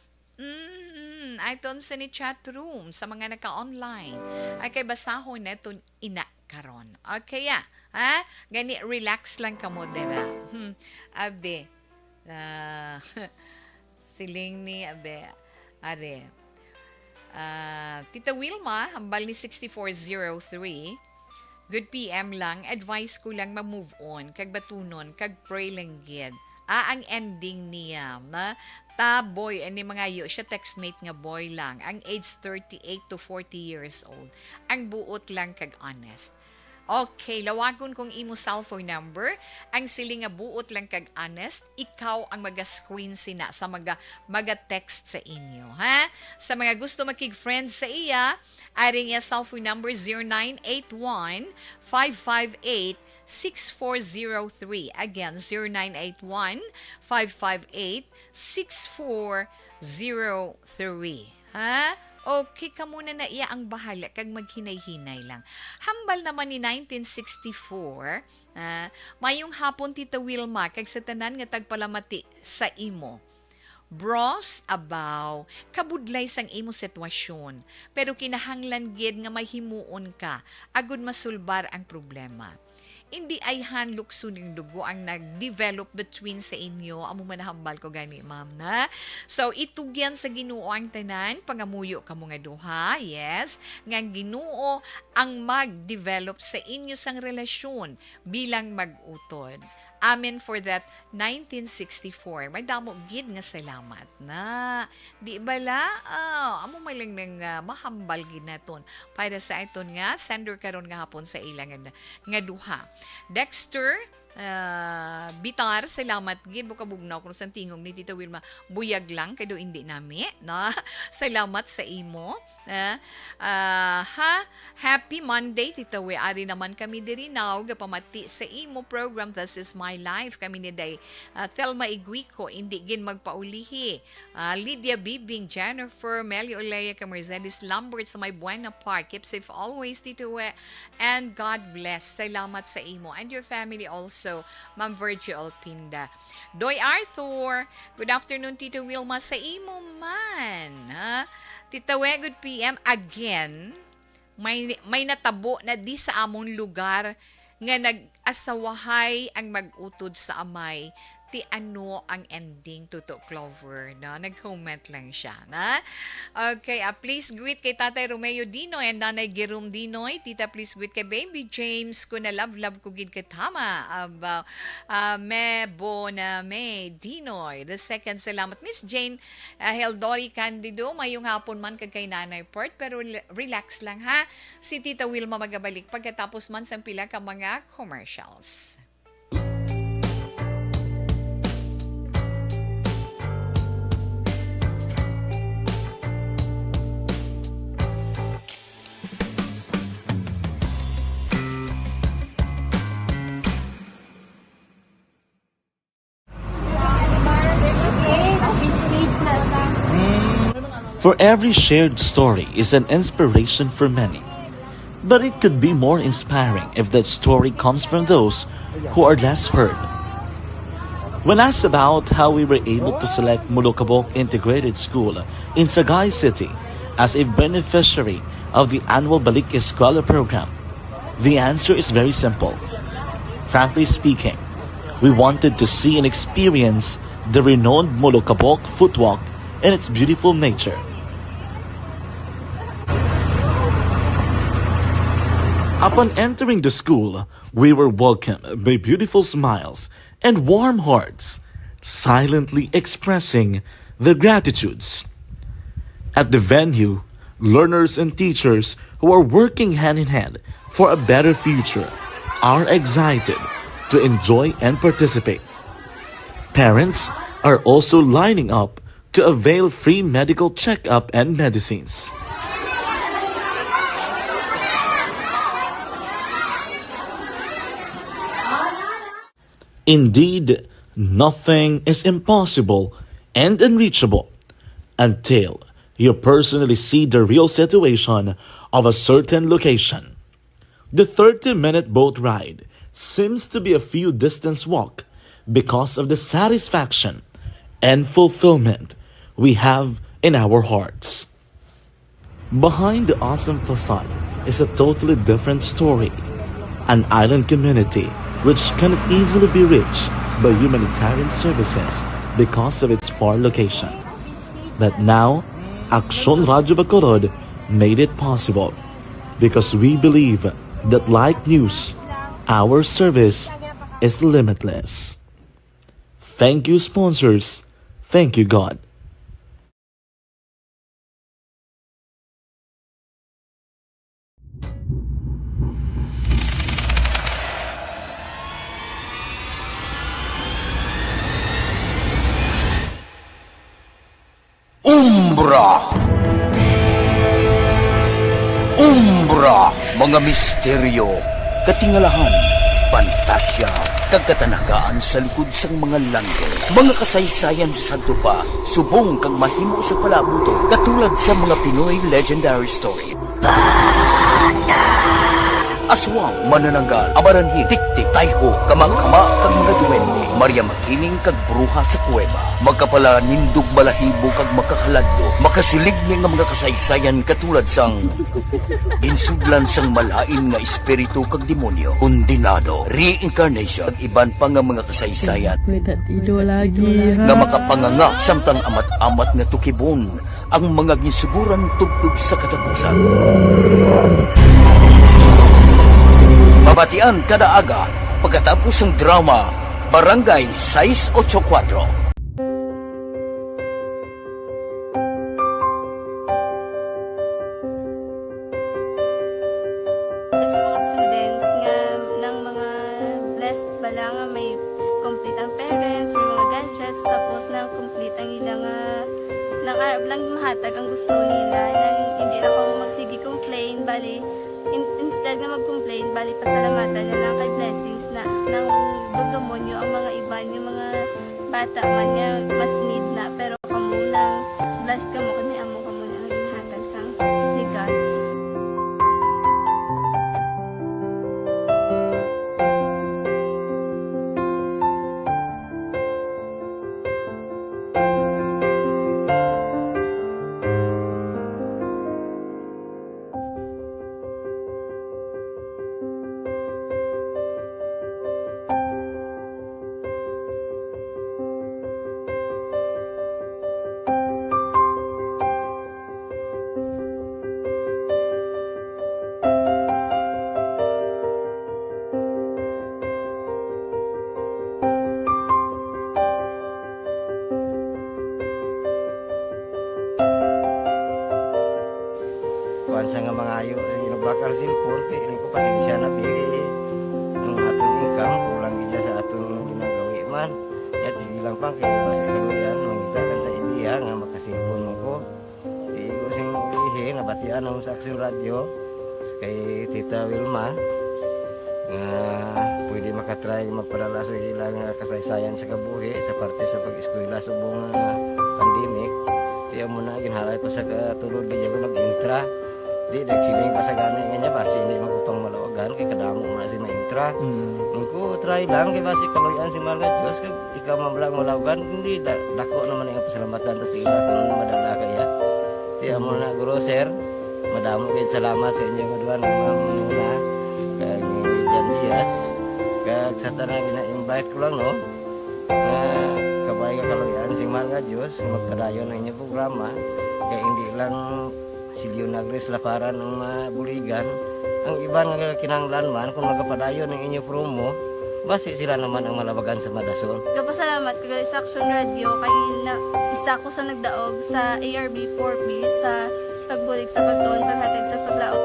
aton sa ni chat room sa mga naka-online. Ay kay basahon neton ina karon. Okay ya. Ha? Gani relax lang ka mo dira. Abe. Siling ni abe. Are. Tita Wilma, hambal ni 6403. Good PM lang. Advice ko lang ma-move on. Kag batunon. Kag pray lang gid. Ang ending niya, na boy, ani mga yo, siya textmate nga boy lang. Ang age 38 to 40 years old. Ang buot lang kag honest. Okay, lawagon kong imo cellphone number. Ang sili nga buot lang kag honest, ikaw ang maga-screen sina sa maga-text sa inyo, ha? Sa mga gusto makig-friend sa iya, ari nga cellphone number 0981 558 6403. Again, 0981-558-6403. Ha? Okay ka muna na iya ang bahala kag maghinay-hinay lang. Hambal naman ni 1964, mayong hapon Tita Wilma kag sa tanan nga tagpalamati sa imo. Bros, abaw, kabudlay sang imo sitwasyon. Pero kinahanglan gid nga mahimuon ka, agud masulbar ang problema. Hindi ay hanlukso ng dugo ang nag-develop between sa inyo. Amo manahambal ko gani, ma'am, na. So, itugyan sa Ginoo ang tanan, pangamuyo ka mga duha, yes, nga Ginoo ang mag-develop sa inyo sang relasyon bilang mag-utod. Amen for that 1964. May damo gid nga salamat na. Di bala? Amo may lang nang mahambal gid naton para sa iton nga sender karon nga hapon sa ilang nga duha. Dexter Bitar, salamat gid mo kabugnaw kung sa tingog ni Tita Wilma. Buyag lang kay do hindi nami, na. Salamat sa imo. Happy Monday Tita We. Ari naman kami diri now gapamati sa imo program This Is My Life. Kami ni day Thelma Iguico, hindi gin magpaulihi. Lydia Bibing, Jennifer, Melio Olea, Mercedes Lambert sa may Buena Park. Keep safe always Tita We. And God bless. Salamat sa imo and your family also. Ma'am Virgil Pinda. Doy Arthur, good afternoon Tito Wilma sa imo man. Tita We, good PM again. May natabo na di sa among lugar nga nag-asawahay ang mag-utod sa amay. Ti ano ang ending Tuto Clover, no? Nag-comment lang siya, na? Okay, please greet kay Tatay Romeo Dinoy and Nanay Gerom Dinoy. Tita, please greet kay Baby James ko na love ko gid katama. Mebo na May Dinoy. The second, salamat. Miss Jane Heldori Candido, mayong hapon man kag kay Nanay Port, pero relax lang ha. Si Tita Wilma magabalik pagkatapos man sa pila ka mga commercials. For every shared story is an inspiration for many. But it could be more inspiring if that story comes from those who are less heard. When asked about how we were able to select Mulukabok Integrated School in Sagay City as a beneficiary of the annual Balik Eskwela program, the answer is very simple. Frankly speaking, we wanted to see and experience the renowned Mulukabok footwalk in its beautiful nature. Upon entering the school, we were welcomed by beautiful smiles and warm hearts, silently expressing their gratitudes. At the venue, learners and teachers who are working hand in hand for a better future are excited to enjoy and participate. Parents are also lining up to avail free medical checkup and medicines. Indeed, nothing is impossible and unreachable until you personally see the real situation of a certain location. The 30-minute boat ride seems to be a few distance walk because of the satisfaction and fulfillment we have in our hearts. Behind the awesome facade is a totally different story. An island community which cannot easily be reached by humanitarian services because of its far location. But now, Aksyon Radyo Bacolod made it possible because we believe that like news, our service is limitless. Thank you, sponsors. Thank you, God. Umbra, mga misteryo, katingalahan, pantasya, kagkatanagaan sa likod sang mga langit, mga kasaysayan sa dupa, subong kag mahimo sa palabuto, katulad sa mga Pinoy legendary story. Aswang, manananggal, amaranhi, tiktik, tayho, kamang-kama, kag mga duwende, Maria Makining kag bruha sa kuweba, magkapala nindog balahibo kag makahaladlo, makasilig niya nga mga kasaysayan katulad sang ginsudlan sang malain nga espiritu kag demonyo, kondinado, reincarnation, kag iban pa nga mga kasaysayan nga makapanganga samtang amat-amat nga tukibon ang mga ginsuguran tubtub sa katapusan. Mabatian kada aga pagkatapos ng drama Barangay 684. Sa mga students nga ng mga blessed bala nga may complete ang parents, may mga gadgets, tapos na complete ang ilang nang arab lang mahatag ang gusto nila nang hindi na ako magsigi complain bali instead nga mag-complain bali pasalamatan na lang kay blessings na nang dudumonyo ang mga iba yung mga bata man nga mas need na pero kamo lang blessed kamo kani amo kamo na ang ginhatag sang ni God. Kuan sa nga mga ayo sa ginubakal silpon kay ini ko pasensya na biri ang atong income kulang gid sa atong ginagawi man yat sige lang pang kay basta kaluyan mangita lang ta ideya nga makasilpon mo ko di ko sing ihi nabatian ang sa Aksyon Radio kay Tita Wilma nga pwede makatry magpadala sa ilang kasaysayan sa kabuhi sa parte sa pag-eskwela subong pandemic di mo na ginhalay ko sa katulod gid ko nag-intra. Di nagsiling pa sa gani nga niya basi hindi magupang malawagan kay kadamo man si maintra. Ningko try lang kay basi kaloyan si mga Diyos kay ikaw mablang malawagan hindi dako naman ang pasalamatan ta sa ila kung madala kaya. Di amo na guro sir. Madamo kay salamat sa inyo nga duha ng mga kag Jan Diaz kag sa tanan gina-invite ko lang no. Kabay ka kaloyan si mga Diyos magpadayon ang inyong programa kay hindi lang si Leonagres laparan ng mabuligan ang iba nga kinanglan man kung magapadayon ng inyo promo basi sila naman ang malabagan sa Madason. Kapasalamat kay sa Aksyon Radio kay na isa ko sa nagdaog sa ARB 4B sa pagbulig sa pagtuon paghatag sa paglaom.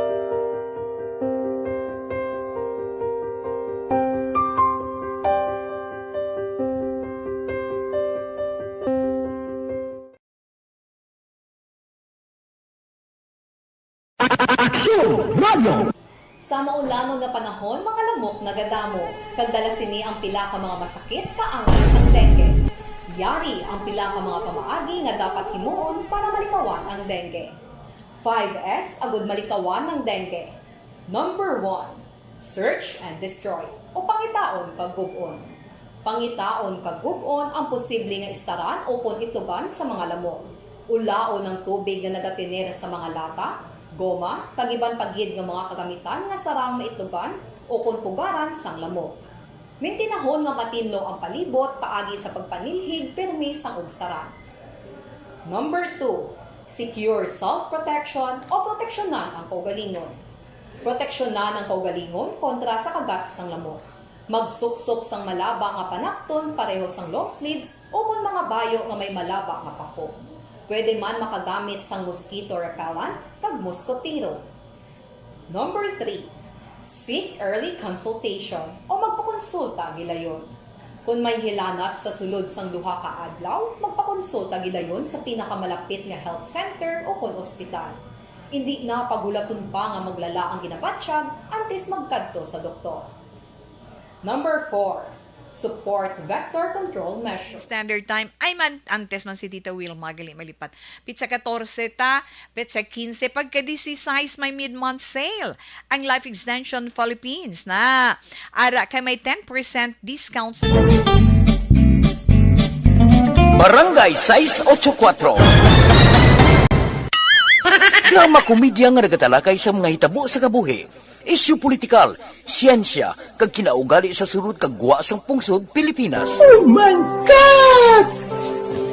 Sa maulamog nga panahon, mga lamok nagadamo. Kagdala sini ang pila ka mga masakit kaangay sang dengue. Yari ang pila ka mga pamaagi nga dapat himuon para malikawan ang dengue. 5S agud malikawan ng dengue. Number 1, search and destroy o pangitaon kag gub-on. Pangitaon kag gub-on ang posible nga istaran o pon itugan sa mga lamok. Ulaon ng tubig nga nagatinir sa mga lata, goma, kagiban pagid ng mga kagamitan nga sarang maitugan o kunpugaran sang lamok. Mintinahon nga matinlo ang palibot paagi sa pagpanilhig permi sang ugsaran. Number 2, secure self-protection o proteksyonan ang kaugalingon. Proteksyonan ang kaugalingon kontra sa kagat sang lamok. Magsuksok sang malaba nga panakton pareho sang long sleeves o kung mga bayo nga may malaba nga pako. Pwede man makagamit sang mosquito repellent kag mosquitero. Number 3, seek early consultation o magpakonsulta gilayon. Kung may hilanat sa sulod sang duha ka adlaw, magpakonsulta gidayon sa pinakamalapit nga health center o kon ospital. Hindi na pagulaton pa nga maglala ang ginabatsyag antes magkadto sa doktor. Number 4, support vector control measures. Standard time ay man antes man si Tita Wilma gali malipat. Pitsa 14 ta, pitsa 15 pagka 16 may mid-month sale. Ang Life Extension Philippines na ara kay may 10% discount sa Barangay 684. Drama komedya nga nagatalakay sa mga hitabo sa kabuhi. Isyu politikal, siyensya, kag kinaugali sa surut kag guwa sang pungsod Pilipinas. Oh my God!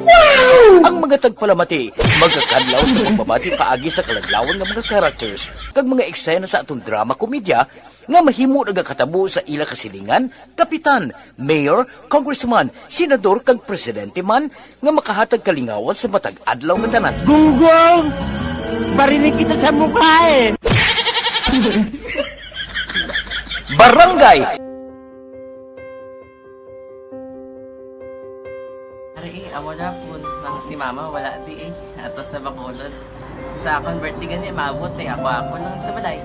Wow! Ang mga tagpalamati, magkakadlaw sa pagbabati paagi sa kalaglawan ng mga characters kag mga eksena sa atong drama komedya nga mahimo nagakatabo sa ila kasilingan, kapitan, mayor, congressman, senador kag presidente man nga makahatag kalingawan sa matag adlaw nga tanan. Gunggong! Barinig kita sa mukha eh! Barangay Ari, amo na po nang si mama wala di eh. Atos na bakulod. Sa akong birthday gani maabot eh. Ako lang sa balay.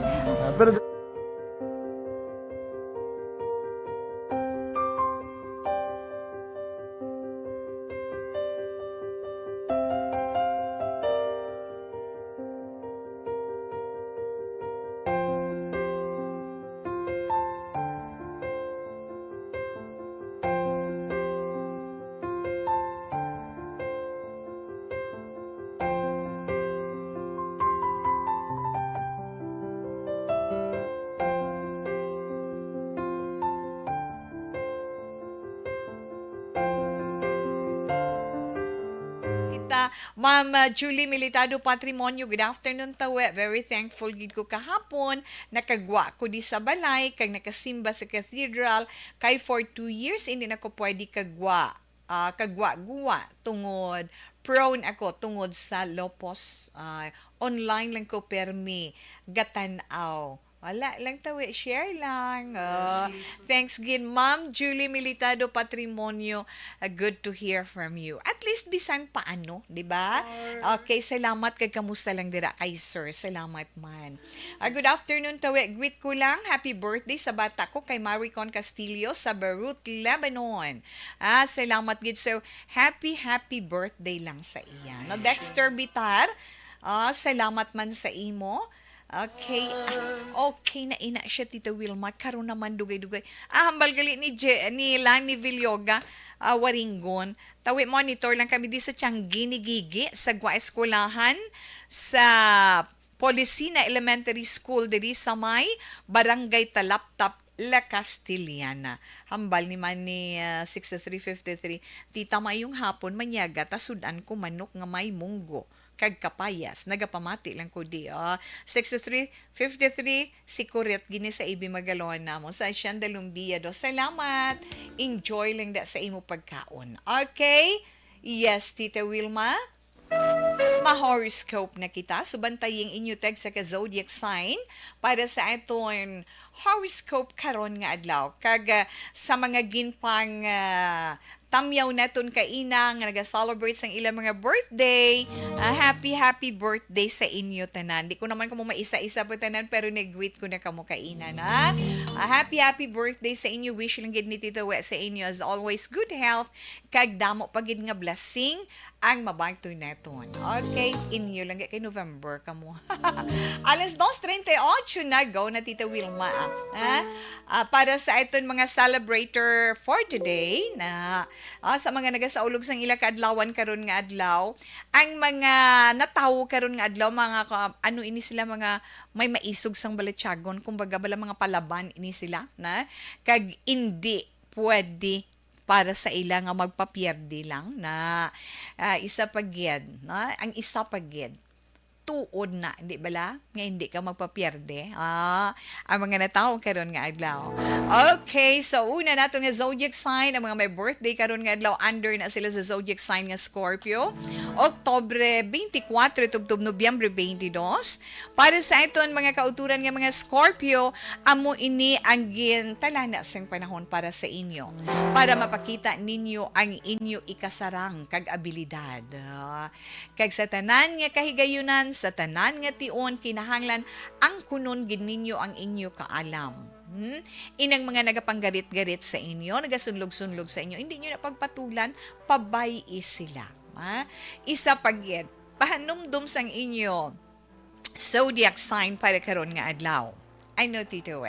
Pero kita Ma'am Julie Militado Patrimonio, good afternoon tawe. Very thankful gid ko kahapon nakagwa ko di sa balay kag nakasimba sa cathedral kay for 2 years hindi na ko pwede kagwa tungod prone ako tungod sa lupus. Online lang ko permi gatan-aw. Wala lang tawi, share lang. Thanks gin, Ma'am Julie Militado Patrimonio. Good to hear from you. At least bisan paano, di ba? Okay, salamat kay kamusta lang dira kay sir. Salamat man. Good afternoon tawi. Greet ko lang. Happy birthday sa bata ko kay Maricon Castillo sa Beirut, Lebanon. Salamat gid. So, happy birthday lang sa iya. No, Dexter Bitar, salamat man sa imo. Okay. Okay na ina siya, Tita Wilma. Karon naman dugay-dugay. Hambal gali ni Lani Villoga, Waringon. Tawi monitor lang kami di sa Tianggi ni Gigi sa Gwa Eskwelahan sa Policina Elementary School diri sa may Barangay Talaptap, La Castillana. Hambal ni man ni 6353. Tita mayong hapon manyaga tasudan ko manok nga may munggo kag kapayas nagapamati lang ko di 6353 si Kuret gini sa Ibi Magalon namo sa Shandalumbiya do. Salamat, enjoy lang da sa imo pagkaon. Okay, yes Tita Wilma, ma-horoscope na kita. Subantaying inyo tag sa ka-zodiac sign para sa aton horoscope karon nga adlaw. Kag sa mga ginpang tamyaw naton kaina nga naga-celebrate sang ilang mga birthday. Happy birthday sa inyo tanan. Di ko naman kamo maisa-isa pa tanan pero nag-greet ko na kamo kaina na. Happy birthday sa inyo. Wish lang gid ni Tita We sa inyo as always good health kag damo pagid nga blessing ang mabangto naton. Okay, inyo lang kay November kamo. Alas 2:38 na go na Tita Wilma. Para sa iton mga celebrator for today na sa mga nagasaulog sang ila kaadlawan karon nga adlaw, ang mga natawo karon nga adlaw mga ano ini sila mga may maisog sang balatyagon kumbaga bala mga palaban ini sila na kag hindi pwede para sa ila nga magpapierde lang na isa pagyed na ang isa pagyed tuod na, di bala? Nga hindi ka magpapierde. Ang mga natawo karon nga adlaw. Okay, so una nato nga zodiac sign, ang mga may birthday karon nga adlaw, under na sila sa zodiac sign nga Scorpio. Oktubre 24 tubtob Nobyembre 22. Para sa iton mga kauturan nga mga Scorpio, amo ini ang gintalana sang panahon para sa inyo. Para mapakita ninyo ang inyo ikasarang kag abilidad. Kag sa tanan nga kahigayunan, sa tanan nga tion, kinahanglan ang kunon gid ninyo ang inyo kaalam. Inang mga nagapanggarit-garit sa inyo, nagasunlog-sunlog sa inyo, hindi nyo na pagpatulan, pabayi sila. Isa pagyan, pahanumdum sang inyo zodiac sign para karon nga adlaw. I know, Tito,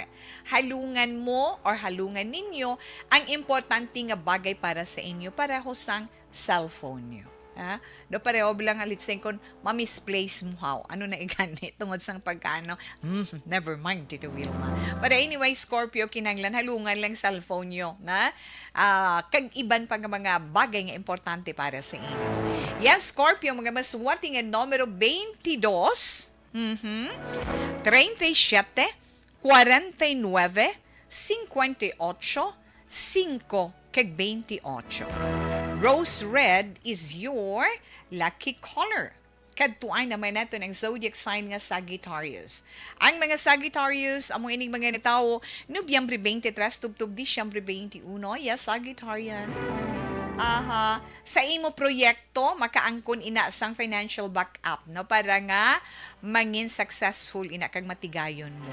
halungan mo or halungan ninyo ang importante nga bagay para sa inyo, pareho sang cellphone nyo. Do pareho bilang alitsen kon ma-misplace mo how. Ano na igani tungod sang pagkano? Never mind, Tito Wilma. But anyway, Scorpio, kinanglan halungan lang cellphone nyo. Kag iban pa nga mga bagay nga importante para sa inyo. Yan, Scorpio, mga maswerte nga numero 22, 37, 49, 58, 5, kag 28. Rose red is your lucky color. Kadtuan naman nato ng zodiac sign nga Sagittarius. Ang mga Sagittarius, among ining mga natawo, Nobyembre 23, tubtob Disyembre 21, yes, Sagittarian. Sa imo proyekto, makaangkon ina sang financial backup, no? Para nga mangin successful ina kag matigayon mo.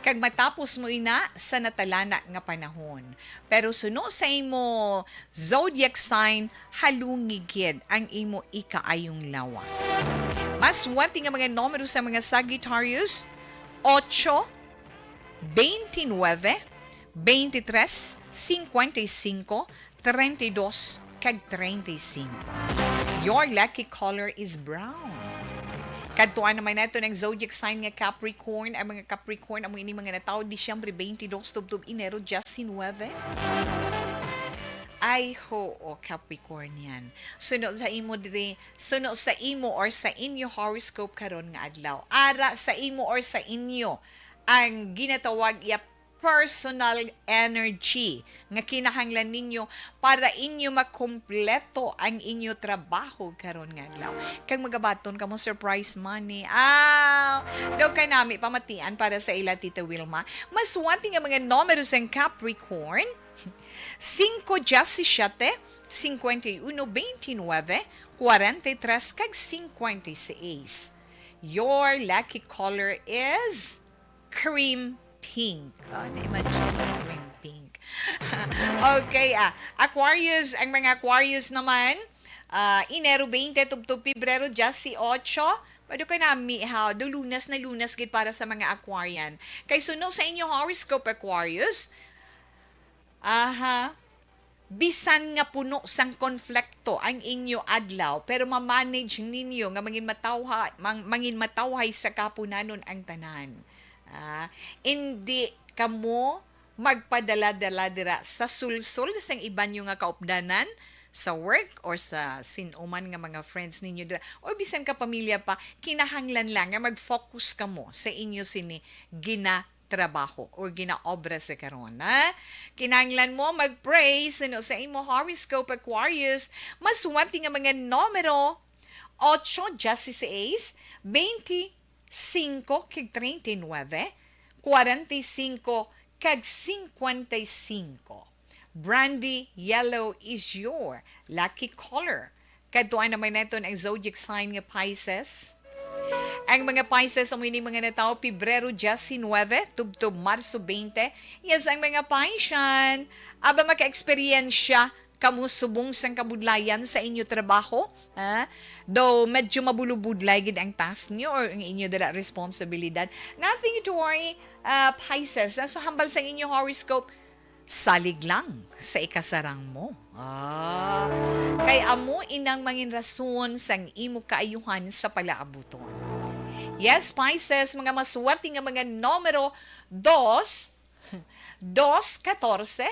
Kag matapos mo ina sa natalana nga panahon. Pero suno sa imo zodiac sign, halungigid ang imo ikaayong lawas. Mas swerte nga mga numero sa mga Sagittarius, 8, 29, 23, 55, 32, kag 35. Your lucky color is brown. Kadtuan naman nato ng zodiac sign nga Capricorn. Ang mga Capricorn, amo ini mga natawo, Disyembre 22, tubtob Enero 19. Ay ho, Capricorn yan. Suno sa imo dire, suno sa imo or sa inyo horoscope karon nga adlaw. Ara sa imo or sa inyo ang ginatawag personal energy nga kinahanglan ninyo para inyo makumpleto ang inyo trabaho karon nga adlaw. Kag magabaton ka mo surprise money. Daw kay nami pamatian para sa ila Tita Wilma. Maswerte nga mga numero sa Capricorn. 5, 17, 51, 29, 43, kag 56. Your lucky color is cream pink. Na-imagine cream pink. Okay, Aquarius, ang mga Aquarius naman, Enero 20, tubtob Pebrero 18, pwede ka nami, lunas na lunas gid para sa mga Aquarian. Kay suno sa inyo horoscope Aquarius, bisan nga puno sang konflikto ang inyo adlaw, pero ma-manage ninyo nga mangin matawhay sa kapunanon ang tanan. Hindi kamo magpadala-dala dira sa sulsul sang iban yung nga kaupdanan sa work or sa sinuman nga mga friends ninyo dira or bisan ka pamilya pa, kinahanglan lang nga mag-focus kamo sa inyo sini trabaho or ginaobra sa karon. Kinahanglan mo mag-pray sa imo horoscope Aquarius. Maswerte nga mga numero 8, 16, 20, 5 kag 39, 45 kag 55. Brandy yellow is your lucky color. Kadtuan naman nato ang zodiac sign nga Pisces. Ang mga Pisces, ang mga natawo, Pebrero 19, tubtob Marso 20. Yes, ang mga Piscean, aba maka-experiensya kamu subong sang kabudlayan sa inyo trabaho, though medyo mabulubudlay gid ang task niyo or ang inyo dala responsibilidad. Nothing to worry, Pisces. Sa hambal sa inyo horoscope, salig lang sa ikasarang mo. Kay amo inang mangin rason sang imo kaayuhan sa palaabuton. Yes, Pisces, mga maswerte nga mga numero 2, 14,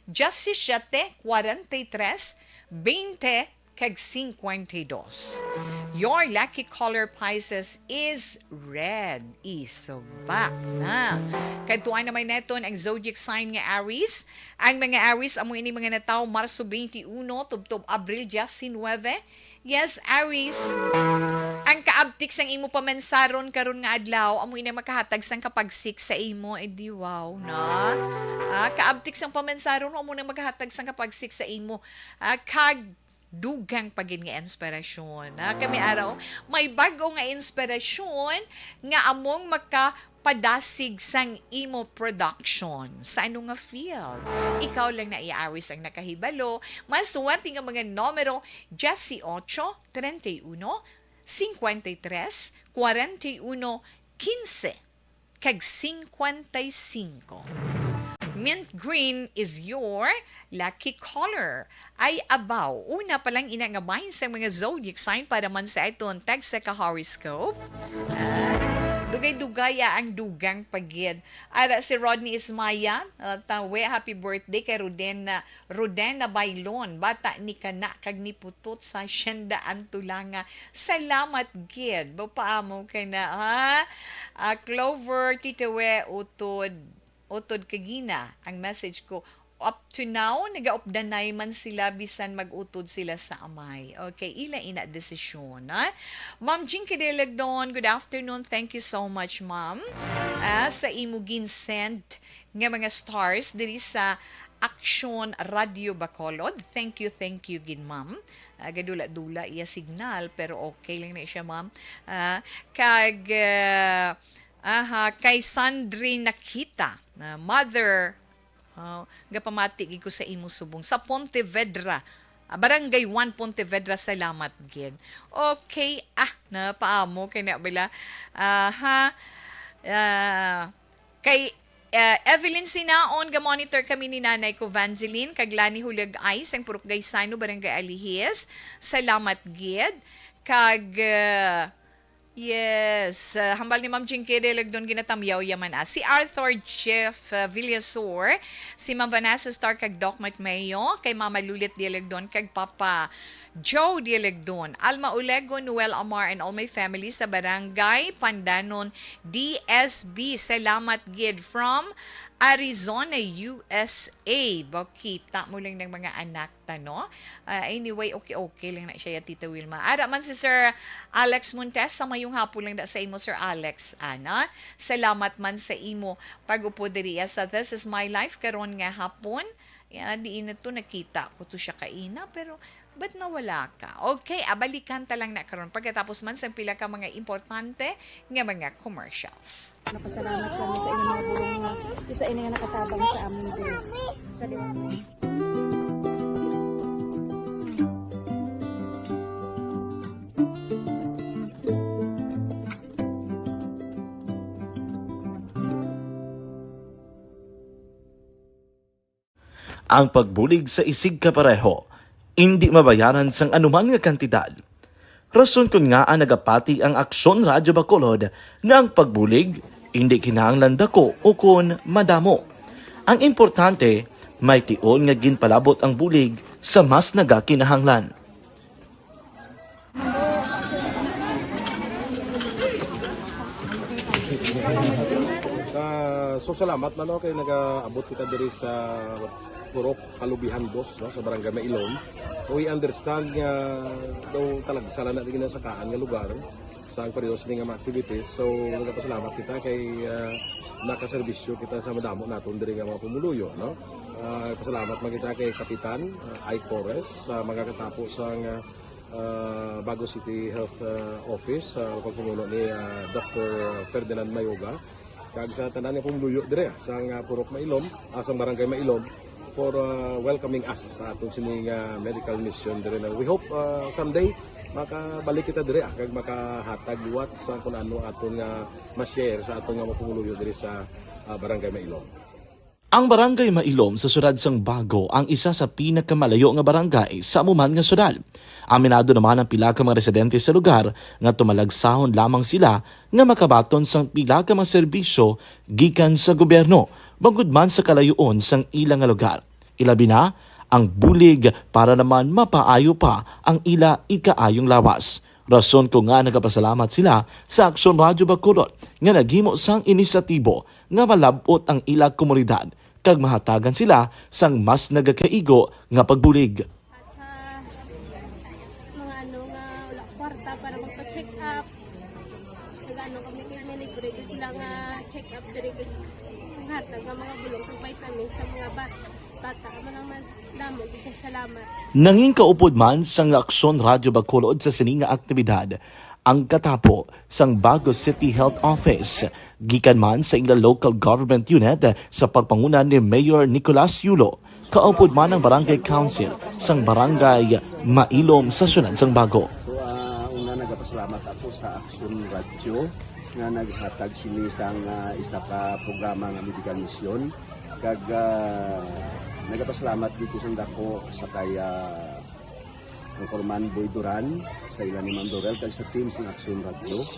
17, 43, 20, kag 52. Your lucky color, Pisces, is red. Isubak na. Kadtuan naman neton ang zodiac sign nga Aries. Ang mga Aries, amo ini mga nataw Marso 21, tubtob Abril 19. Yes, Aries, ang kaabtik sang imo pamansaron karon nga adlaw, amo ina makahatag sang kapagsik sa imo, edi wow na. Kaabtik sang pamansaron, amo na makahatag sang kapagsik sa imo. Kag dugang pagin nga inspirasyon. Kami araw, may bago nga inspirasyon nga among makapadasig sang imo production sa ano nga field. Ikaw lang na i-Aries ang nakahibalo. Maswerte nga mga numero 18, 31, 53, 41, 15, kag 55. Mint green is your lucky color. Ay abaw, una pa lang inangabahin sa mga zodiac sign para man sa iton tag sa ka-horoscope. Dugay-dugaya ang dugang pagid. Ara si Rodney Ismaya, tawe happy birthday kay Rodena Bailon. Bata ni kana kag ni putot sa siyandaan tulanga. Salamat gid. Bapaamo kay na ha. Clover Titawe utod kagina ang message ko. Up to now, nag-aupdanay man sila bisan mag-utod sila sa amay. Okay, ila ina desisyon. Ma'am Jinky Delagdon, good afternoon. Thank you so much, ma'am. Sa imo ginsend nga mga stars diri sa Action Radio Bacolod. Thank you, gin ma'am. Gadula-dula iya signal, pero okay lang na siya, ma'am. Kay Sandri Nakita, mother, gapamati ko sa imo subong sa Pontevedra, Barangay 1 Pontevedra, salamat gid. Okay, napaamo kay na bila. Kay Evelyn Sinaon, ga-monitor kami ni nanay ko Vangeline, kaglani hulag ay sang Purok Gaysano, Barangay Alihis, salamat gid. Kag yes, hambal ni Ma'am Jinky Delagdon ginatamyaw yaman si Arthur Jeff Villasor, si Ma'am Vanessa Star kag Doc Matmayo, kay Mama Lulit Delagdon kag Papa Joe Delagdon, Alma Ulego, Noel Amar and all my family sa Barangay Pandanon, DSB. Salamat gid from Arizona, USA. Bakita mo lang ng mga anak no? Anyway, okay lang na siya Tita Wilma. Ara man si Sir Alex Montes, sa mayong hapon lang da sa imo, Sir Alex. Salamat man sa imo pag-upo diriya sa This Is My Life karon nga hapon. Di na to nakita ko to siya kaina, pero ba't nawala ka? Okay, abalikan ta lang na karon pagkatapos man sa pila ka mga importante nga mga commercials. Napasalamat kami sa inyong mga bulong nga isa ini nga nakatabang sa amin din. Sa ang pagbulig sa isig kapareho, hindi mabayaran sang anuman nga kantidad. Rason kun nga ang nagapati ang Aksyon Radyo Bacolod nga ang pagbulig, hindi kinahanglan dako o kun madamo. Ang importante, may tion nga ginpalabot ang bulig sa mas nagakinahanglan. So salamat na kay nag-abot kita diri sa Purok Kalubihan Boss sa Barangay Mailom. So we understand nga daw talagsala na din sa kaan nga lugar sa ang periodos nga mga activities. So nagpasalamat kita kay nakaserbisyo kita sa madamo naton diri nga mga pumuluyo, no. Pasalamat man kita kay Kapitan Ike Torres sa mga katapos ang Bago City Health Office sa pagpumuno ni Dr. Ferdinand Mayoga. Kag sa tanan nga pumuluyo dire sa Purok Mailom, sa Barangay Mailom, for welcoming us sa atong sining medical mission dire. We hope someday makabalik kita dire kag makahatag liwat sa kun ano aton nga ma-share sa aton nga mapumuluyo dire sa Barangay Mailom. Ang Barangay Mailom sa syudad sang Bago ang isa sa pinakamalayo nga barangay sa amuman nga syudad. Aminado naman ang pila ka mga residente sa lugar nga tumalagsahon lamang sila nga makabaton sang pila ka mga serbisyo gikan sa gobyerno bangod man sa kalayoon sang ilang nga lugar. Ilabi na ang bulig para naman mapaayo pa ang ila ikaayong lawas. Rason ko nga nagapasalamat sila sa Aksyon Radyo Bacolod nga naghimo sang inisyatibo nga malabot ang ilang komunidad kag mahatagan sila sang mas nagakaigo nga pagbulig. Mga nga wala kwarta para magpa-check up. Nagano kami kay libre kasi sila nga check up diri hatag ang mga bulong kag vitamins sa mga bata man damo di salamat. Nanging kaupod man sang Aksyon Radyo Bacolod sa sining nga aktibidad ang katapo sang Bagos City Health Office gikan man sa ila local government unit sa pagpangunan ni Mayor Nicolas Yulo. Kaupod man ang Barangay Council sang Barangay Mailom sa syudad sang Bago. So, una nagapasalamat ako sa Aksyon Radio nga naghatag sini sang isa ka programa nga medical mission kag nagapasalamat dito sa dako sa kaya ang Corman Boy Duran sa ilan ni Ma'am Dorel kag sa team sa Aksyon Radio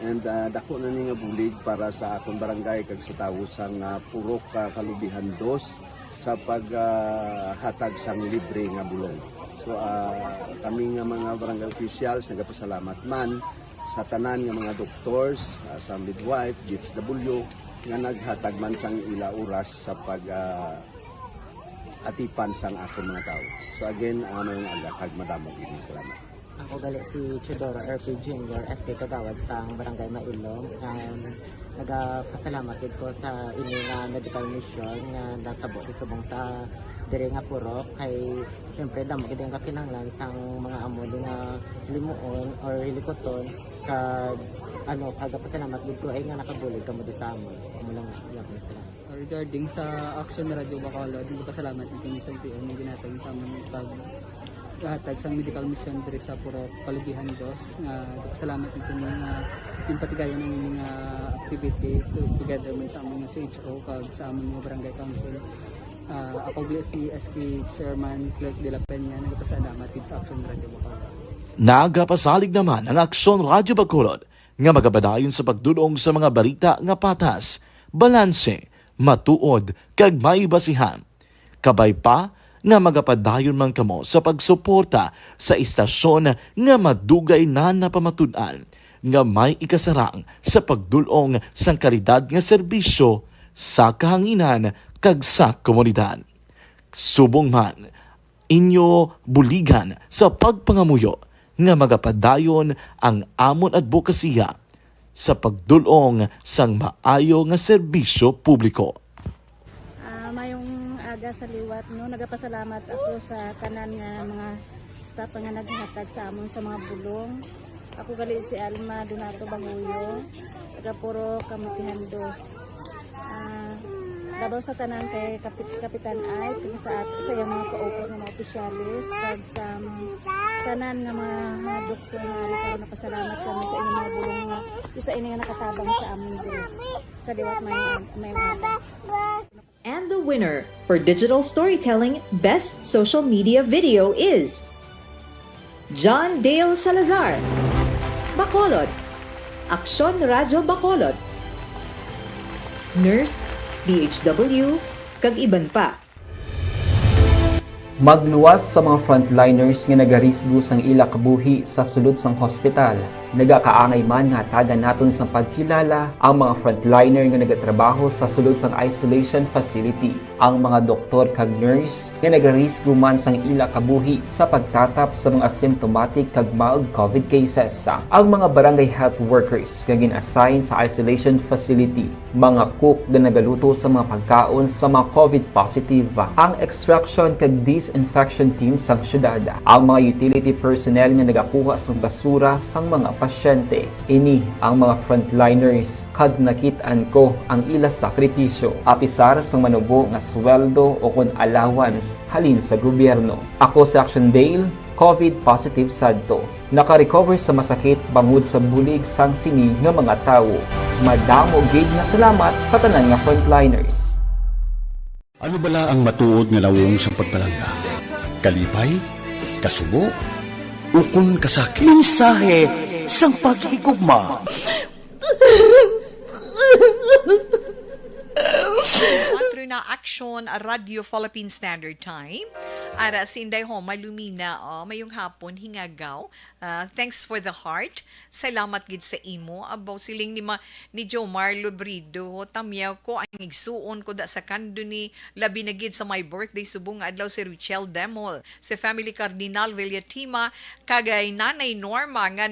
and dako na ni nga bulig para sa akong barangay kag sa tawo sang Purok Kalubihan 2 sa paghatag sang libre nga bulong. So kami nga mga barangay officials nagapasalamat man sa tanan nga mga doctors, sa midwife, DFW nga naghatag man sang ila oras sa pag atipan sang akong mga tao. So again, mayong agakag madamog ini. Salamat. Ako gali si Chidoro RP Jr. SK Kagawad sa Barangay Mailom. Nagapasalamat ko sa ini nga medical mission nga natabo sa subong sa diri nga Purok kay syempre damo gid ang kakinahanglan sang mga amo nga limuon or hilikoton kag pagapasalamat gid ko ay nga nakabulig kamo di sa amon. Amo lang yan sila. Regarding sa Aksyon Radio Bacolod, nagpasalamat din sa LTO ng ginatag sa among paghatag sa medical mission diri sa Purok Kalubihan 2. Nagpasalamat dito yung patigayon ng inyong activity together man sa among CHO kag sa among mga barangay council. Ako si SK Chairman Clerk de la Peña, nagpasalamat din sa Aksyon Radio Bacolod. Nagapasalig naman ang Aksyon Radyo Bacolod nga magabadayon sa pagdulong sa mga balita nga patas, balanse, matuod, kag may basihan. Kabay pa nga magapadayon man kamo sa pagsuporta sa istasyon nga madugay na napamatud-an nga may ikasarang sa pagdulong sang kalidad nga serbisyo sa kahanginan kag sa komunidad. Subong man, inyo buligan sa pagpangamuyo nga magapadayon ang amon advokasya sa pagdulong sang maayo nga serbisyo publiko. Mayong aga sa liwat no, nagapasalamat ako sa tanan nga mga staff nga naghatag sa amon sa mga bulong. Ako gali si Alma Donato Banguyo, taga Purok Kamutihan 2. Dabaw sa tanan kay Kapitan Ay, kung sa yung mga kaupod ng mga opisyalis, kag sa tanan nga mga doktor nga rin karon napasalamat kami sa inyong mga bulong nga isa ini nga nakatabang sa amin diri. Sa diwat may And the winner for Digital Storytelling Best Social Media Video is John Dale Salazar, Bacolod, Aksyon Radyo Bacolod, Nurse, DHW, kag iban pa. Magluwas sa mga frontliners nga nagarisgo sang ila kabuhi sa sulod sang hospital. Nagakaangay man nga hatagan naton sa pagkilala ang mga frontliner nga nagatrabaho sa sulod sang isolation facility. Ang mga doktor kag nurse nga nagarisgo man sang ila kabuhi sa pagtatap sa mga asymptomatic kag mild COVID cases. Ang mga barangay health workers nga gin-assign sa isolation facility, mga cook nga nagaluto sa mga pagkaon sa mga COVID positive, ang extraction kag disinfection team sang syudad, ang mga utility personnel nga nagakuha sang basura sang mga pasyente. Ini ang mga frontliners kag nakit-an ko ang ila sakripisyo apisar sang manubo nga sweldo o kun allowance halin sa gobyerno. Ako si Action Dale, COVID positive sadto. Naka-recover sa masakit bangod sa bulig sang sini nga mga tawo. Madamo gid nga salamat sa tanan nga frontliners. Ano bala ang matuod nga lawong sa pagpalangga? Kalipay? Kasubo? Ukon kasakit? Mensahe sang paghigugma. Atro na Aksyon Radio Philippine Standard Time. Ara si Inday Homa Lumina, mayong hapon hingagaw. Thanks for the heart. Salamat gid sa imo. About siling ni Joe Marlo Brido, tamyaw ko ang igsuon ko da sa kando ni labi na gid sa my birthday subong adlaw si Richelle Demol, si family Cardinal Villatima, kagay Nanay Norma nga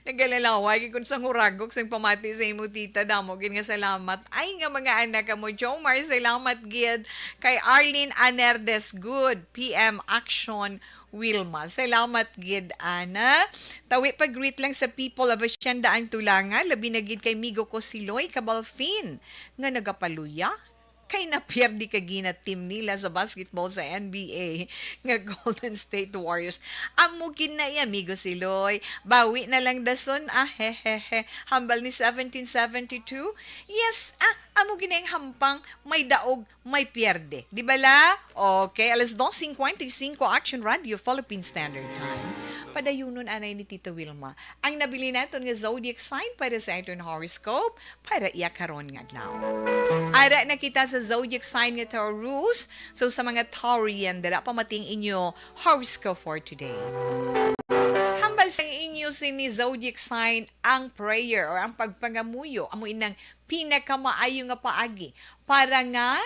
nagalalaway kung sa huragok sa pamati sa imo tita damo gid nga salamat. Ay nga mga anak mo Jomar, salamat gid kay Arlene Anerdes Good, PM Action Wilma. Salamat gid ana. Tawi pag-greet lang sa people of Hacienda ang Tulangan, labi na gid kay Migo ko Siloy Cabalfin nga nagapaluya kay napierdi ka gina team nila sa basketball sa NBA nga Golden State Warriors. Amo ginay amigo Siloy. Bawi na lang dason hehehe. Hambal ni 1772. Yes, amo ginay hampang may daog, may pierde. Di bala? Okay, alas 2:55 Action Radio Philippine Standard Time. Padayunon anay ni Tita Wilma ang nabili naton nga zodiac sign para sa aton horoscope para iya karon nga adlaw. Ara na kita sa zodiac sign nga Taurus. So sa mga Taurian dara pamating inyo horoscope for today. Hambal sa inyo sini zodiac sign ang prayer or ang pagpangamuyo amo inang pinakamaayo nga paagi para nga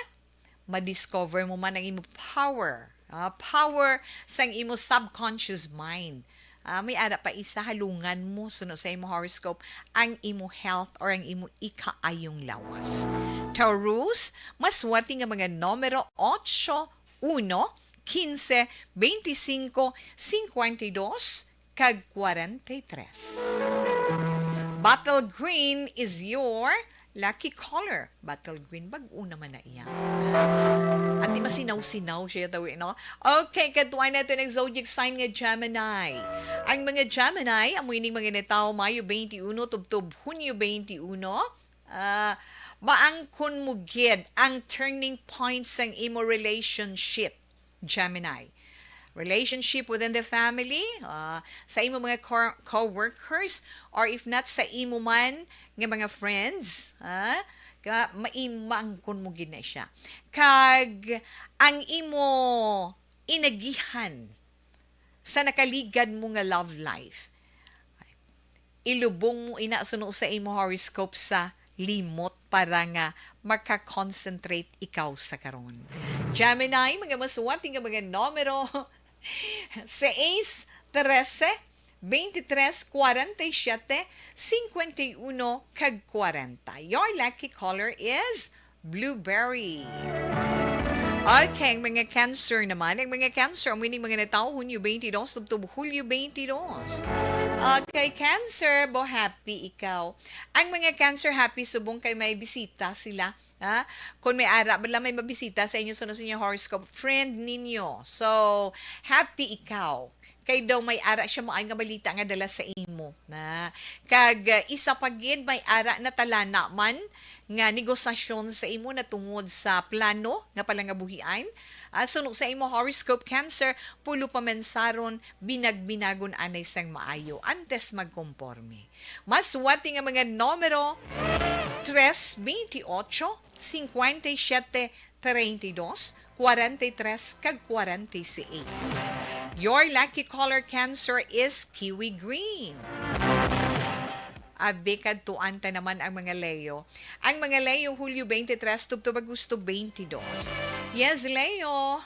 ma-discover mo man ang imo power. Power sa imo subconscious mind. May ara pa isa halungan mo suno sa imo horoscope ang imo health or ang imo ikaayong lawas. Taurus, maswerte nga mga numero 8, 1, 15, 25, 52, kag 43. Battle green is your lucky color. Battle green, bag-o naman na iyan. At di masinaw-sinaw siya tawin, no? Okay, katuwa natin ang zodiac sign nga Gemini. Ang mga Gemini, amoy ning mga nataw Mayo 21, tubtob Hunyo 21, maangkon mo gid ang turning point sang imo relationship, Gemini. Relationship within the family, sa imo mga co-workers, or if not sa imo man nga mga friends, maimangkon mo gid na siya. Kag ang imo inagihan sa nakaligad mo nga love life, ilubong mo inasuno sa imo horoscope sa limot para nga makakonsentrate ikaw sa karon. Gemini, mga maswati nga mga numero 6, 13, 23, 47, 51, kag 40. Your lucky color is blueberry. Okay, ang mga Cancer naman. Ang mga Cancer, ang winning mga natao, Hunyo 22, tubtob Hulyo 22. Okay, Cancer, bo happy ikaw. Ang mga Cancer, happy subong kay may bisita sila. Kung may ara, bala may mabisita sa inyo, sunod sa inyo horoscope, friend ninyo. So, happy ikaw. Kay daw may ara siya mo ay nga balita nga dala sa imo. Kag isa pagid may ara na talana man nga negosasyon sa imo na tungod sa plano nga pala nga buhian. Sunog sa imo horoscope Cancer, pulo pa mensaron binagbinagon anay sang maayo antes magkomporme. Maswati nga mga numero 3, 28, 57, 32, 43, kag 46. Your lucky color Cancer is kiwi green. Abikad tuanta naman ang mga Leo. Ang mga Leo, Hulyo 23, tubtob Agosto 22. Yes, Leo.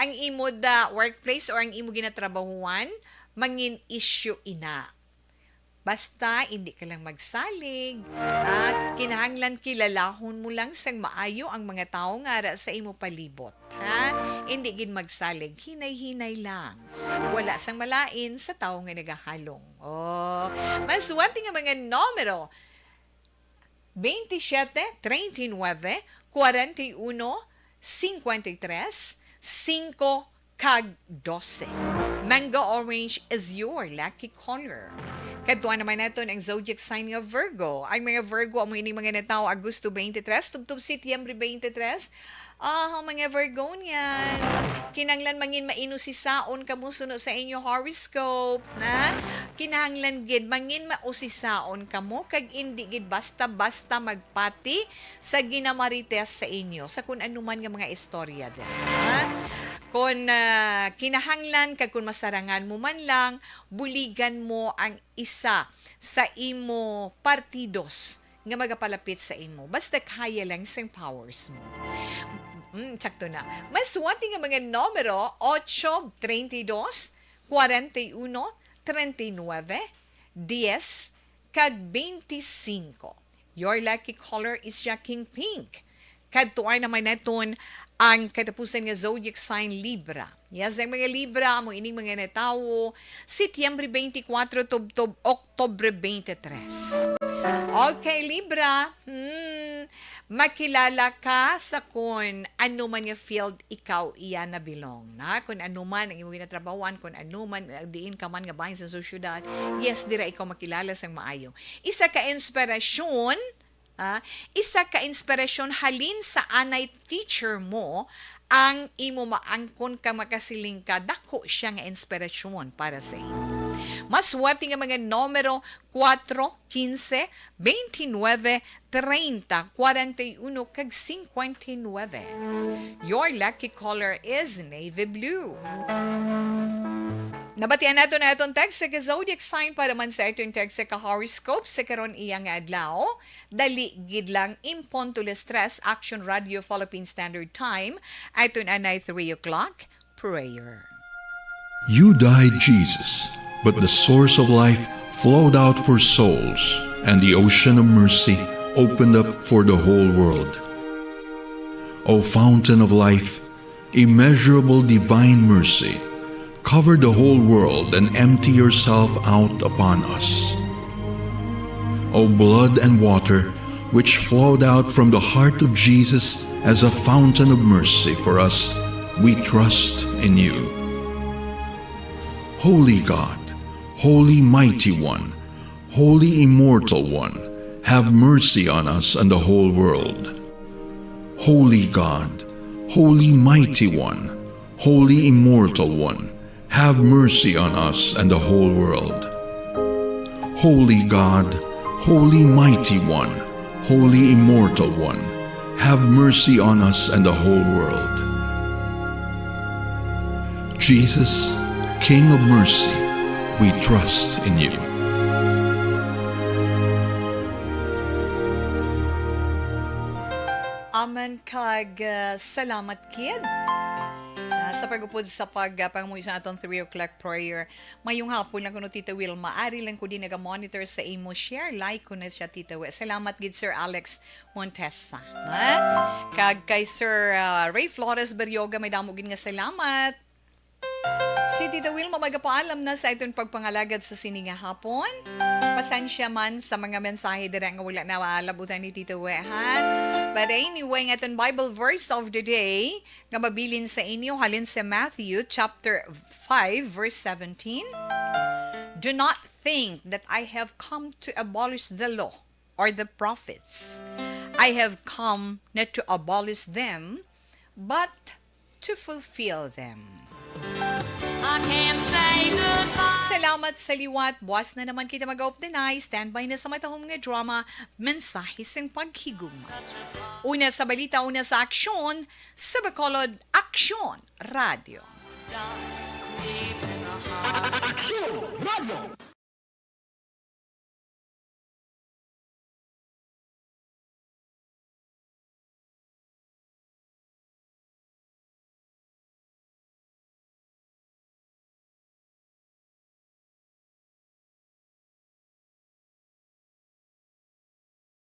Ang imo da workplace or ang imo ginatrabahuan, mangin issue ina. Basta, hindi ka lang magsalig. At kinahanglan kilalahon mo lang sang maayo ang mga tao nga sa imo palibot. Hindi gid magsalig. Hinay-hinay lang. Wala sang malain sa tao nga nagahalong. Maswati nga mga numero 27, 39, 41, 53, 5, kag 12. Mango orange is your lucky color. Kadtuan naman natin ang zodiac sign nga Virgo. Ang mga Virgo, ang mga natao Agosto 23, tubtob Setyembre 23. Mga Virgo niyan. Kinanglan mangin mainusisaon kamo suno sa inyo horoscope, na? Kinahanglan gid mangin mausisaon kamo kag indi gid basta-basta magpati sa ginamarites sa inyo sa kun anuman nga mga istorya din. Kung kinahanglan kag kung masarangan mo man lang, buligan mo ang isa sa imo partidos nga magapalapit sa imo. Basta kaya lang sa powers mo. Sakto na. Maswati nga mga numero 8, 32, 41, 39, 10, kag 25. Your lucky color is King Pink. Kadtuar naman naton ang katapusan nga zodiac sign Libra. Yes, ang mga Libra, mo ining mga natawo, Setyembre 24, tubtob, Oktobre 23. Okay, Libra, makilala ka sa kung ano man nga field ikaw iya na belong. Na? Kung ano man ang imo ginatrabawan, kung ano man diin ka man nga bahin sa sosyudad, yes, dira ikaw makilala sang maayo. Isa ka inspirasyon halin sa anay teacher mo ang imo maangkon ka makasiling ka, dako siya nga inspirasyon para sa imo. Maswerte nga mga numero 4, 15, 29, 30, 41, kag 59. Your lucky color is navy blue. Nabatian nato na itong text sa zodiac sign para man sa itong text sa horoscope sa karon iyang adlaw. Dali gid lang impon to stress Action Radio Philippine Standard Time. Itong anay 3 o'clock prayer. You died, Jesus, but the source of life flowed out for souls, and the ocean of mercy opened up for the whole world. O fountain of life, immeasurable divine mercy, cover the whole world and empty yourself out upon us. O blood and water, which flowed out from the heart of Jesus as a fountain of mercy for us, we trust in you. Holy God, Holy Mighty One, Holy Immortal One, have mercy on us and the whole world. Holy God, Holy Mighty One, Holy Immortal One, have mercy on us and the whole world. Holy God, Holy Mighty One, Holy Immortal One, have mercy on us and the whole world. Jesus, King of mercy, we trust in you. Aman kag salamat kid. Sa pagupod sa pagpangamuyo sa atong 3 o'clock prayer, mayong hapon lang kuno Tita Will, maari lang ko din naga-monitor sa imo share, like ko na siya Tita Will. Salamat gid Sir Alex Montesa. Kag kay Sir Ray Flores Beryoga, may damo gid nga salamat. Si Tita Will, mamagapaalam na sa itong pagpangalagad sa sininga hapon. Pasensya man sa mga mensahe dira nga wala na labutan ni Tita Wehan. But anyway, nga itong Bible verse of the day nga mabilin sa inyo halin sa Matthew chapter 5 verse 17. Do not think that I have come to abolish the law or the prophets. I have come not to abolish them, but to fulfill them. Salamat sa liwat. Buwas na naman kita mag-op the night. Standby na sa matahong nga drama, mensahe sang paghigugma. Una sa balita, una sa aksyon, sa Bacolod Aksyon Radio. Aksyon Radio!